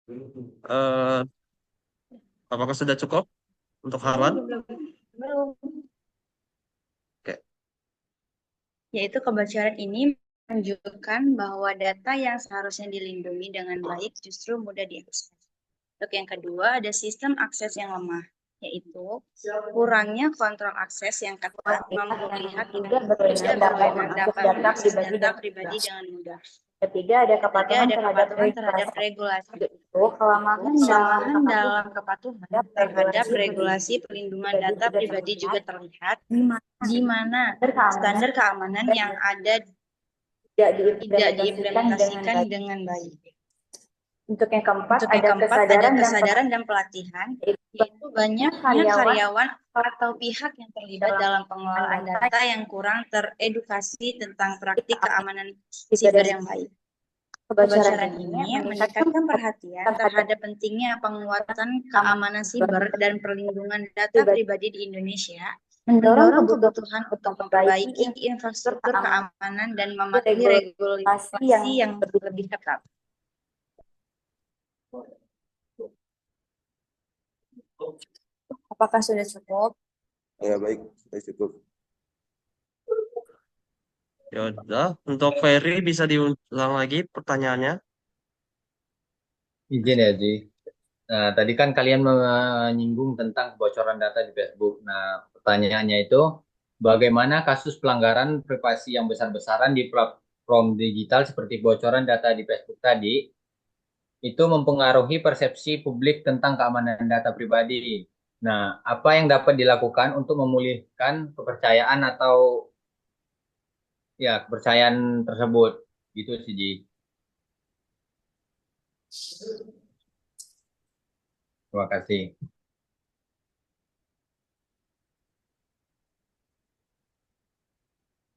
Eh, apakah sudah cukup untuk Harlan? belum. Oke. Yaitu kebocoran ini menunjukkan bahwa data yang seharusnya dilindungi dengan baik justru mudah diakses. Untuk yang kedua, ada sistem akses yang lemah, yaitu kurangnya kontrol akses yang ketat memperlihatkan dapat mengakses data pribadi dengan mudah. Ketiga ada kepatuhan terhadap regulasi. itu kelemahan Kelemahan dalam kepatuhan terhadap regulasi perlindungan data pribadi juga terlihat, di mana standar keamanan yang ada tidak diimplementasikan dengan baik. Untuk yang keempat Untuk yang keempat ada kesadaran dan pelatihan, yaitu banyak karyawan atau pihak yang terlibat dalam pengelolaan data yang kurang teredukasi tentang praktik keamanan siber yang baik. Kebocoran ini meningkatkan perhatian terhadap pentingnya penguatan keamanan siber dan perlindungan data pribadi di Indonesia, mendorong kebutuhan untuk memperbaiki infrastruktur keamanan dan mematuhi regulasi yang lebih ketat. Apakah sudah cukup? Ya baik, sudah cukup. Ya udah, untuk Ferry bisa diulang lagi pertanyaannya. Izin ya, Ji. Nah, tadi kan kalian menyinggung tentang kebocoran data di Facebook. Nah, pertanyaannya itu, bagaimana kasus pelanggaran privasi yang besar-besaran di platform digital seperti kebocoran data di Facebook tadi, itu mempengaruhi persepsi publik tentang keamanan data pribadi. Nah, apa yang dapat dilakukan untuk memulihkan kepercayaan atau ya kepercayaan tersebut? Gitu sih, Ji. Terima kasih.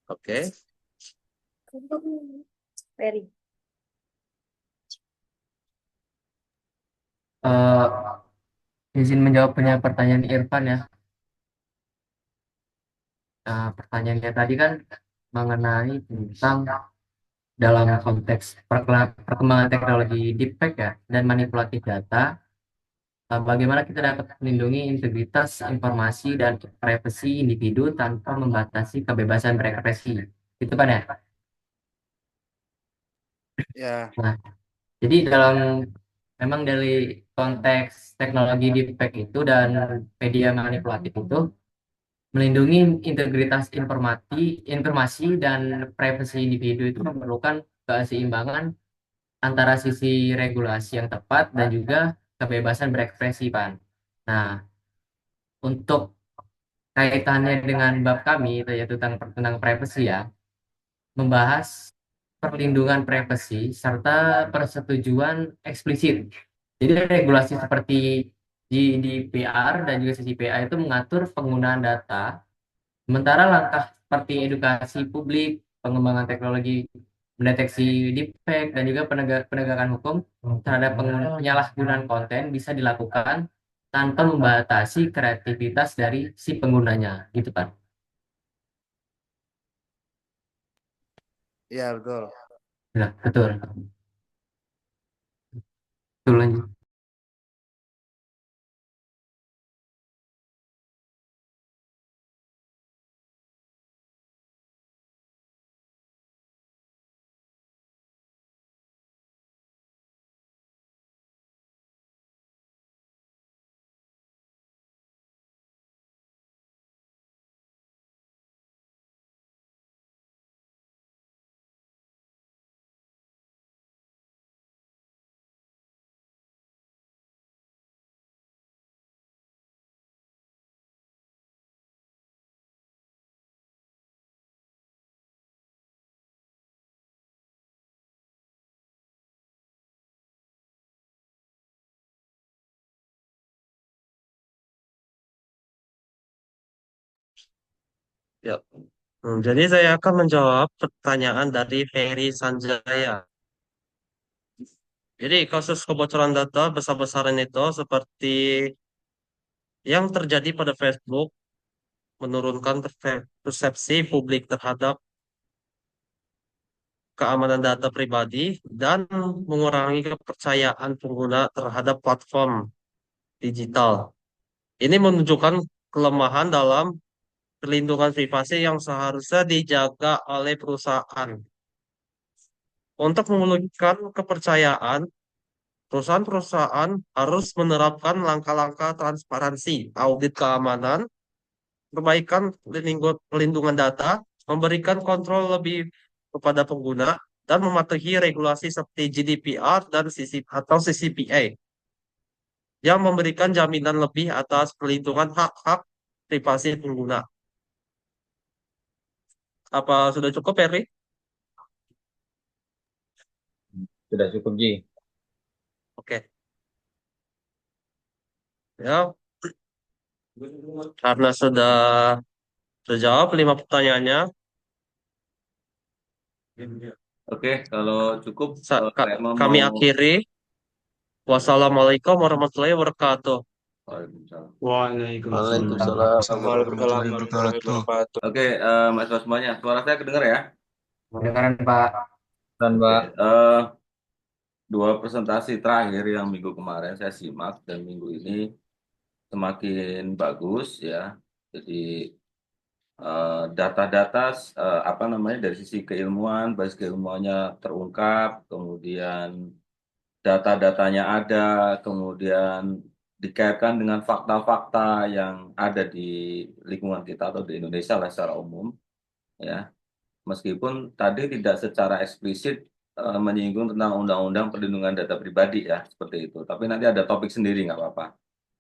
Oke. Ferry. Izin menjawab pertanyaan Irfan ya. Pertanyaannya tadi kan mengenai tentang dalam konteks perkembangan teknologi deepfake ya dan manipulatif data, bagaimana kita dapat melindungi integritas informasi dan privasi individu tanpa membatasi kebebasan berekspresi. Itu kan ya? Ya. Nah, jadi memang dari konteks teknologi deepfake itu dan media manipulatif itu melindungi integritas informasi dan privasi individu itu memerlukan keseimbangan antara sisi regulasi yang tepat dan juga kebebasan berekspresi, Pak. Nah, untuk kaitannya dengan bab kami itu yaitu tentang privasi ya, membahas perlindungan privasi serta persetujuan eksplisit. Jadi regulasi seperti GDPR dan juga CCPA itu mengatur penggunaan data, sementara langkah seperti edukasi publik, pengembangan teknologi mendeteksi deepfake dan juga penegakan hukum terhadap penyalahgunaan konten bisa dilakukan tanpa membatasi kreativitas dari si penggunanya, gitu kan? Iya, betul. Ya, betul. Betul lanjut. Ya. Jadi saya akan menjawab pertanyaan dari Ferry Sanjaya. Jadi kasus kebocoran data besar-besaran itu seperti yang terjadi pada Facebook menurunkan persepsi publik terhadap keamanan data pribadi dan mengurangi kepercayaan pengguna terhadap platform digital. Ini menunjukkan kelemahan dalam perlindungan privasi yang seharusnya dijaga oleh perusahaan. Untuk memulihkan kepercayaan, perusahaan-perusahaan harus menerapkan langkah-langkah transparansi, audit keamanan, perbaikan perlindungan data, memberikan kontrol lebih kepada pengguna, dan mematuhi regulasi seperti GDPR dan atau CCPA yang memberikan jaminan lebih atas perlindungan hak-hak privasi pengguna. Apa sudah cukup, Perry? Sudah cukup, Ji. Oke. Ya, karena sudah terjawab 5 pertanyaannya, Oke, kalau cukup Emma kami mau akhiri. Wassalamualaikum warahmatullahi wabarakatuh. Waalaikumsalam. Waalaikumsalam warahmatullahi wabarakatuh. Oke, mahasiswa semuanya, suara saya kedengar ya? Kedengaran, Pak. Dan Mbak, Dua presentasi terakhir yang minggu kemarin saya simak dan minggu ini semakin bagus ya. Jadi data-data apa namanya dari sisi keilmuan, basis keilmuannya terungkap, kemudian data-datanya ada, kemudian dikaitkan dengan fakta-fakta yang ada di lingkungan kita atau di Indonesia lah secara umum, ya. Meskipun tadi tidak secara eksplisit menyinggung tentang undang-undang perlindungan data pribadi ya, seperti itu. Tapi nanti ada topik sendiri nggak apa-apa,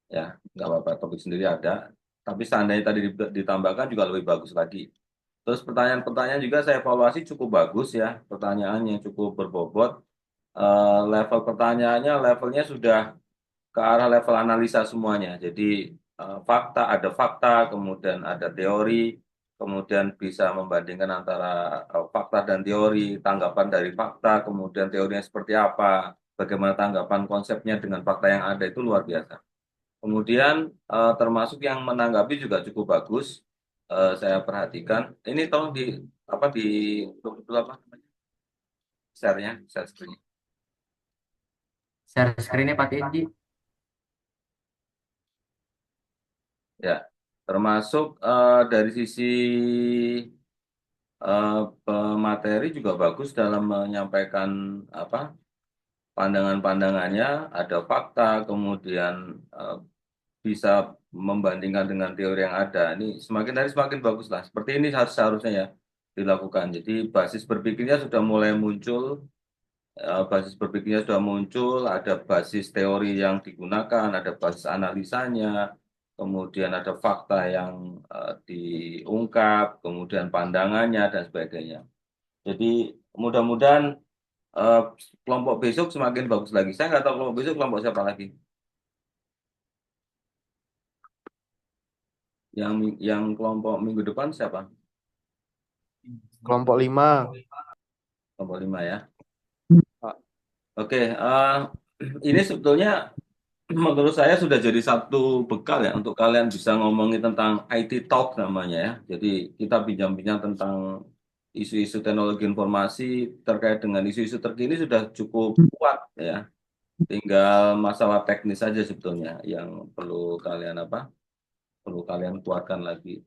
ya, nggak apa-apa. Topik sendiri ada. Tapi seandainya tadi ditambahkan juga lebih bagus lagi. Terus pertanyaan-pertanyaan juga saya evaluasi cukup bagus ya, pertanyaan yang cukup berbobot. Level pertanyaannya levelnya sudah ke arah level analisa semuanya. Jadi fakta, kemudian ada teori, kemudian bisa membandingkan antara fakta dan teori, tanggapan dari fakta, kemudian teorinya seperti apa, bagaimana tanggapan konsepnya dengan fakta yang ada itu luar biasa. Kemudian termasuk yang menanggapi juga cukup bagus. Saya perhatikan. Ini tolong di apa di apa namanya? Share-nya, share screen. Share screen-nya Pak Teji. Ya, termasuk dari sisi pemateri juga bagus dalam menyampaikan apa pandangan-pandangannya, ada fakta, kemudian bisa membandingkan dengan teori yang ada. Ini semakin hari semakin bagus lah. Seperti ini seharusnya ya dilakukan. Jadi basis berpikirnya sudah mulai muncul, basis berpikirnya sudah muncul, ada basis teori yang digunakan, ada basis analisanya, kemudian ada fakta yang diungkap, kemudian pandangannya dan sebagainya. Jadi mudah-mudahan kelompok besok semakin bagus lagi. Saya nggak tahu kelompok besok kelompok siapa lagi. Yang kelompok minggu depan siapa? Kelompok 5. Kelompok 5 ya. Oke, ini sebetulnya menurut saya sudah jadi satu bekal ya untuk kalian bisa ngomongin tentang IT Talk namanya ya. Jadi kita bincang-bincang tentang isu-isu teknologi informasi terkait dengan isu-isu terkini sudah cukup kuat ya. Tinggal masalah teknis saja sebetulnya yang perlu kalian perlu kalian kuatkan lagi.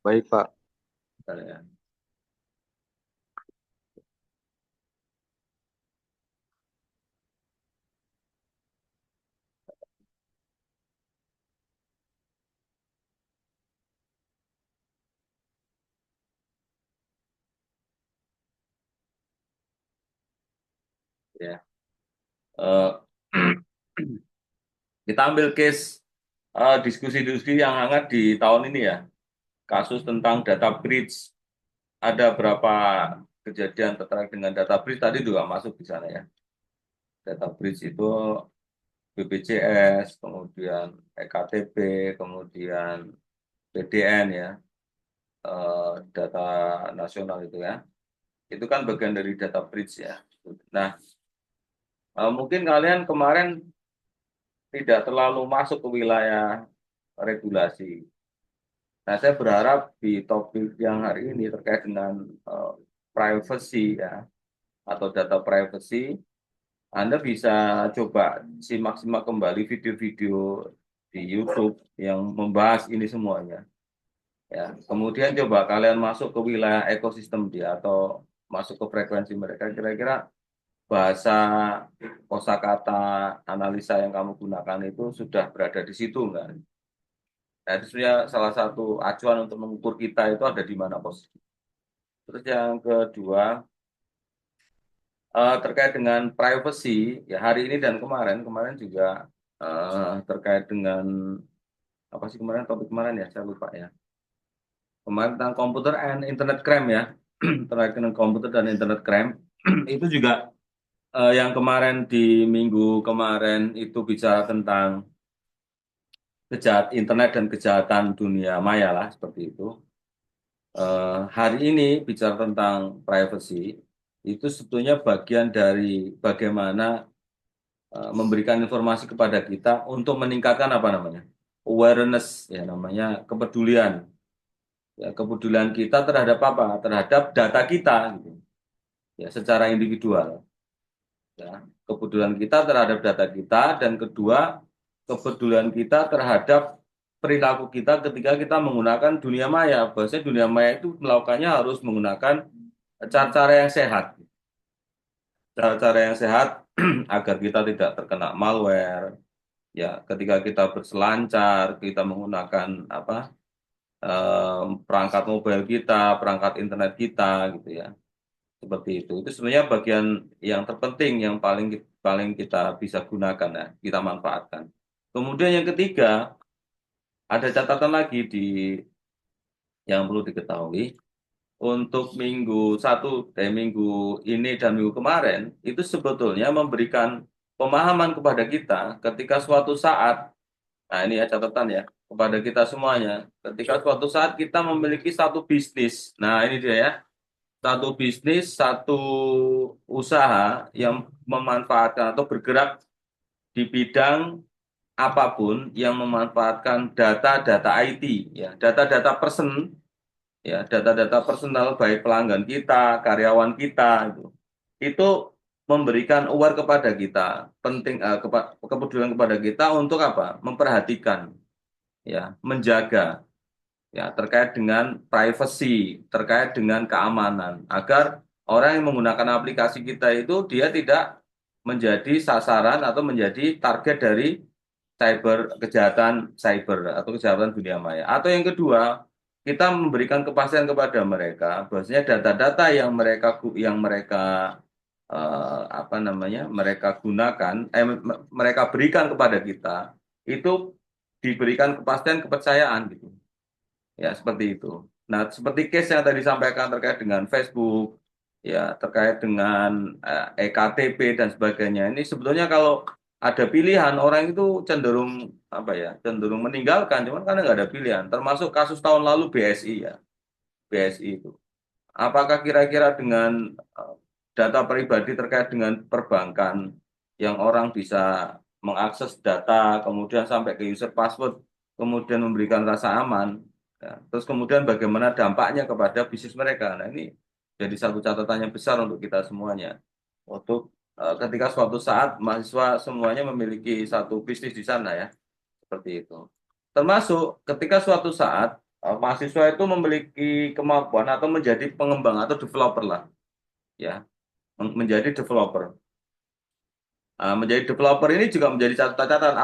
Baik, Pak. Bentar ya. Ya. Kita ambil case diskusi-diskusi yang hangat di tahun ini ya. Kasus tentang data breach. Ada berapa kejadian terkait dengan data breach tadi juga masuk di sana ya. Data breach itu BPJS, kemudian EKTP, kemudian BDN ya, data nasional itu ya. Itu kan bagian dari data breach ya. Nah, mungkin kalian kemarin tidak terlalu masuk ke wilayah regulasi. Nah, saya berharap di topik yang hari ini terkait dengan privacy ya, atau data privacy, Anda bisa coba simak-simak kembali video-video di YouTube yang membahas ini semuanya. Ya, kemudian coba kalian masuk ke wilayah ekosistem dia atau masuk ke frekuensi mereka. Kira-kira bahasa, kosakata, analisa yang kamu gunakan itu sudah berada di situ enggak? Nah, itu sebenarnya salah satu acuan untuk mengukur kita itu ada di mana posisi. Terus yang kedua, terkait dengan privacy, ya hari ini dan kemarin juga terkait dengan apa sih kemarin topik kemarin ya, saya lupa ya. Kemarin tentang komputer and internet crime ya, terkait dengan komputer dan internet crime. Itu juga yang kemarin di minggu kemarin itu bicara tentang internet dan kejahatan dunia maya lah seperti itu. Hari ini bicara tentang privacy itu sebetulnya bagian dari bagaimana memberikan informasi kepada kita untuk meningkatkan apa namanya awareness ya namanya kepedulian ya kepedulian kita terhadap apa terhadap data kita gitu ya secara individual ya kepedulian kita terhadap data kita dan kedua kepedulian kita terhadap perilaku kita ketika kita menggunakan dunia maya. Bahwasanya dunia maya itu melakukannya harus menggunakan cara-cara yang sehat. Cara-cara yang sehat agar kita tidak terkena malware. Ya, ketika kita berselancar, kita menggunakan perangkat mobile kita, perangkat internet kita, gitu ya. Seperti itu. Itu sebenarnya bagian yang terpenting yang paling kita bisa gunakan ya, kita manfaatkan. Kemudian yang ketiga, ada catatan lagi yang perlu diketahui untuk minggu ini dan minggu kemarin itu sebetulnya memberikan pemahaman kepada kita ketika suatu saat, nah ini ya catatan ya kepada kita semuanya, ketika suatu saat kita memiliki satu bisnis, nah ini dia ya, satu bisnis, satu usaha yang memanfaatkan atau bergerak di bidang apapun yang memanfaatkan data-data IT, ya, data-data ya, data-data personal baik pelanggan kita, karyawan kita, itu memberikan aware kepada kita, penting kepedulian kepada kita untuk apa? Memperhatikan, ya, menjaga, ya, terkait dengan privacy, terkait dengan keamanan, agar orang yang menggunakan aplikasi kita itu dia tidak menjadi sasaran atau menjadi target dari kejahatan cyber atau kejahatan dunia maya. Atau yang kedua, kita memberikan kepastian kepada mereka bahwasanya data-data yang mereka mereka gunakan mereka berikan kepada kita itu diberikan kepastian kepercayaan gitu. Ya, seperti itu. Nah, seperti case yang tadi disampaikan terkait dengan Facebook, ya, terkait dengan EKTP dan sebagainya. Ini sebetulnya kalau ada pilihan, orang itu cenderung cenderung meninggalkan, cuman karena nggak ada pilihan. Termasuk kasus tahun lalu BSI ya, BSI itu. Apakah kira-kira dengan data pribadi terkait dengan perbankan yang orang bisa mengakses data, kemudian sampai ke user password, kemudian memberikan rasa aman, ya. Terus kemudian bagaimana dampaknya kepada bisnis mereka. Nah, ini jadi satu catatan yang besar untuk kita semuanya. Untuk ketika suatu saat mahasiswa semuanya memiliki satu bisnis di sana ya, seperti itu. Termasuk ketika suatu saat mahasiswa itu memiliki kemampuan atau menjadi pengembang atau developer lah, ya, menjadi developer. Menjadi developer ini juga menjadi catatan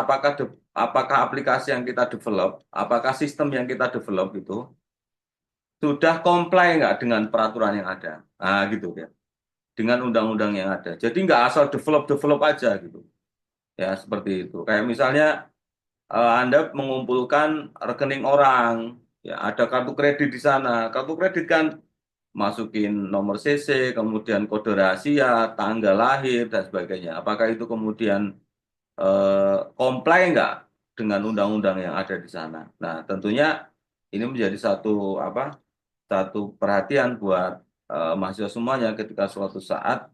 apakah aplikasi yang kita develop, apakah sistem yang kita develop itu sudah comply nggak dengan peraturan yang ada, gitu ya, dengan undang-undang yang ada. Jadi nggak asal develop aja gitu, ya seperti itu. Kayak misalnya Anda mengumpulkan rekening orang, ya ada kartu kredit di sana, kartu kredit kan masukin nomor CC, kemudian kode rahasia, tanggal lahir dan sebagainya. Apakah itu kemudian comply nggak dengan undang-undang yang ada di sana? Nah, tentunya ini menjadi satu perhatian buat mahasiswa semuanya ketika suatu saat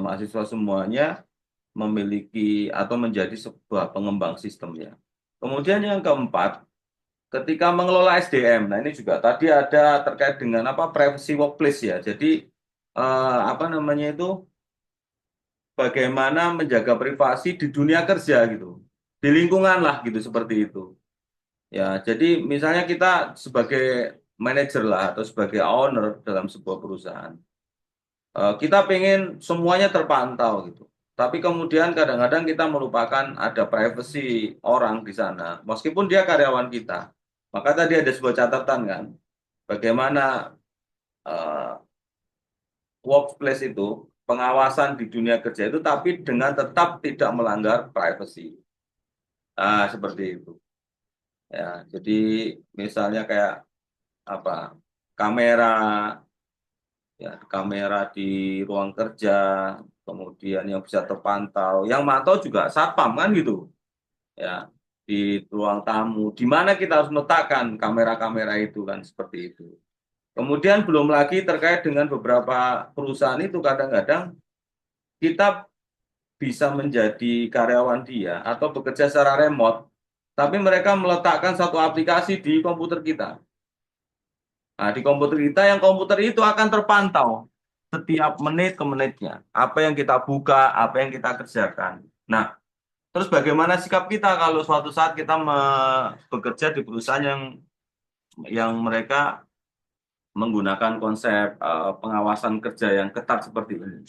mahasiswa semuanya memiliki atau menjadi sebuah pengembang sistemnya. Kemudian yang keempat, ketika mengelola SDM, nah ini juga tadi ada terkait dengan privacy workplace ya. Jadi bagaimana menjaga privasi di dunia kerja gitu, di lingkungan lah gitu seperti itu. Ya, jadi misalnya kita sebagai manajer lah atau sebagai owner dalam sebuah perusahaan, kita pengen semuanya terpantau gitu. Tapi kemudian kadang-kadang kita melupakan ada privacy orang di sana, meskipun dia karyawan kita. Maka tadi ada sebuah catatan kan, bagaimana eh, workplace itu, pengawasan di dunia kerja itu, tapi dengan tetap tidak melanggar privacy. Nah, seperti itu. Ya, jadi misalnya kayak apa, kamera, ya, kamera di ruang kerja, kemudian yang bisa terpantau, yang mantau juga satpam kan gitu. Ya, di ruang tamu, di mana kita harus meletakkan kamera-kamera itu kan seperti itu. Kemudian belum lagi terkait dengan beberapa perusahaan itu kadang-kadang kita bisa menjadi karyawan dia atau bekerja secara remote, tapi mereka meletakkan satu aplikasi di komputer kita. Nah, di komputer kita yang komputer itu akan terpantau setiap menit ke menitnya. Apa yang kita buka, apa yang kita kerjakan. Nah, terus bagaimana sikap kita kalau suatu saat kita bekerja di perusahaan yang mereka menggunakan konsep pengawasan kerja yang ketat seperti ini.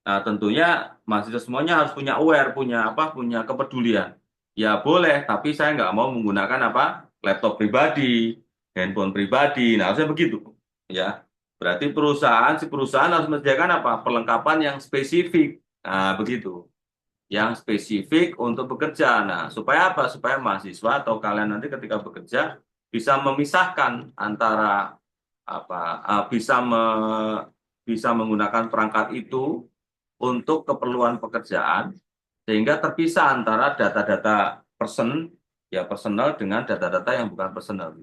Nah, tentunya mahasiswa semuanya harus punya aware, punya kepedulian. Ya boleh, tapi saya nggak mau menggunakan laptop pribadi, handphone pribadi. Nah, harusnya begitu, ya. Berarti si perusahaan harus menyediakan perlengkapan yang spesifik. Nah, begitu. Yang spesifik untuk bekerja. Nah, supaya apa? Supaya mahasiswa atau kalian nanti ketika bekerja bisa memisahkan antara bisa menggunakan perangkat itu untuk keperluan pekerjaan sehingga terpisah antara data-data personal dengan data-data yang bukan personal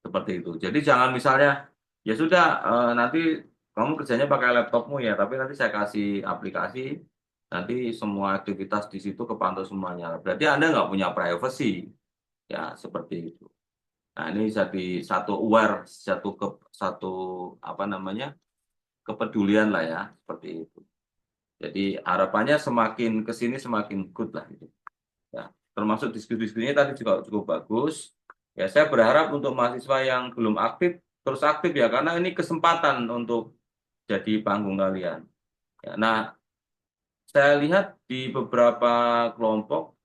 seperti itu. Jadi jangan misalnya ya sudah nanti kamu kerjanya pakai laptopmu ya, tapi nanti saya kasih aplikasi, nanti semua aktivitas di situ kepantau semuanya. Berarti Anda nggak punya privacy ya seperti itu. Nah, ini jadi satu aware, satu apa namanya kepedulian lah ya seperti itu. Jadi harapannya semakin ke sini semakin good lah gitu. Ya, termasuk diskusi-diskusinya tadi juga cukup bagus. Ya, saya berharap untuk mahasiswa yang belum aktif terus aktif ya karena ini kesempatan untuk jadi panggung kalian. Ya, nah, saya lihat di beberapa kelompok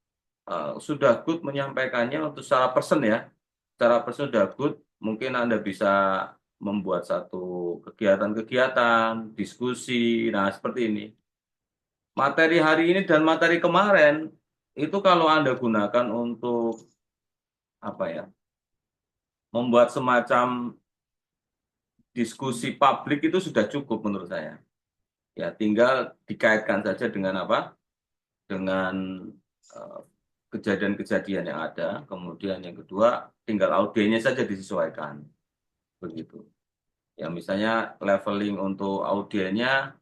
sudah good menyampaikannya untuk secara person ya. Secara person sudah good, mungkin Anda bisa membuat satu kegiatan-kegiatan, diskusi, nah seperti ini. Materi hari ini dan materi kemarin itu kalau Anda gunakan untuk membuat semacam diskusi publik itu sudah cukup menurut saya. Ya, tinggal dikaitkan saja dengan Dengan eh, kejadian-kejadian yang ada. Kemudian yang kedua, tinggal audiennya saja disesuaikan. Begitu. Ya, misalnya leveling untuk audiennya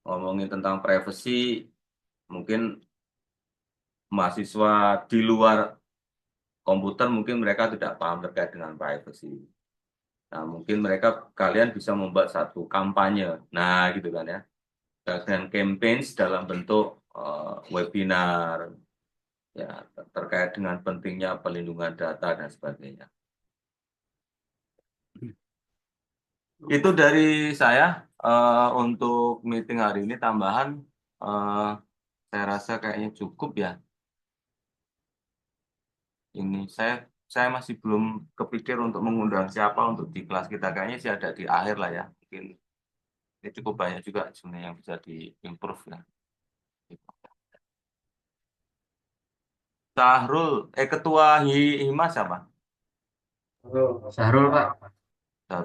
ngomongin tentang privacy, mungkin mahasiswa di luar komputer mungkin mereka tidak paham terkait dengan privacy. Nah, mungkin kalian bisa membuat satu kampanye. Nah, gitu kan ya. Dan campaigns dalam bentuk webinar ya terkait dengan pentingnya pelindungan data dan sebagainya. Itu dari saya untuk meeting hari ini tambahan saya rasa kayaknya cukup ya. Ini saya masih belum kepikir untuk mengundang siapa untuk di kelas kita, kayaknya sih ada di akhir lah ya. Mungkin ini cukup banyak juga sebenarnya yang bisa di-improve ya. Sahrul, ketua Himas siapa? Sahrul, Pak.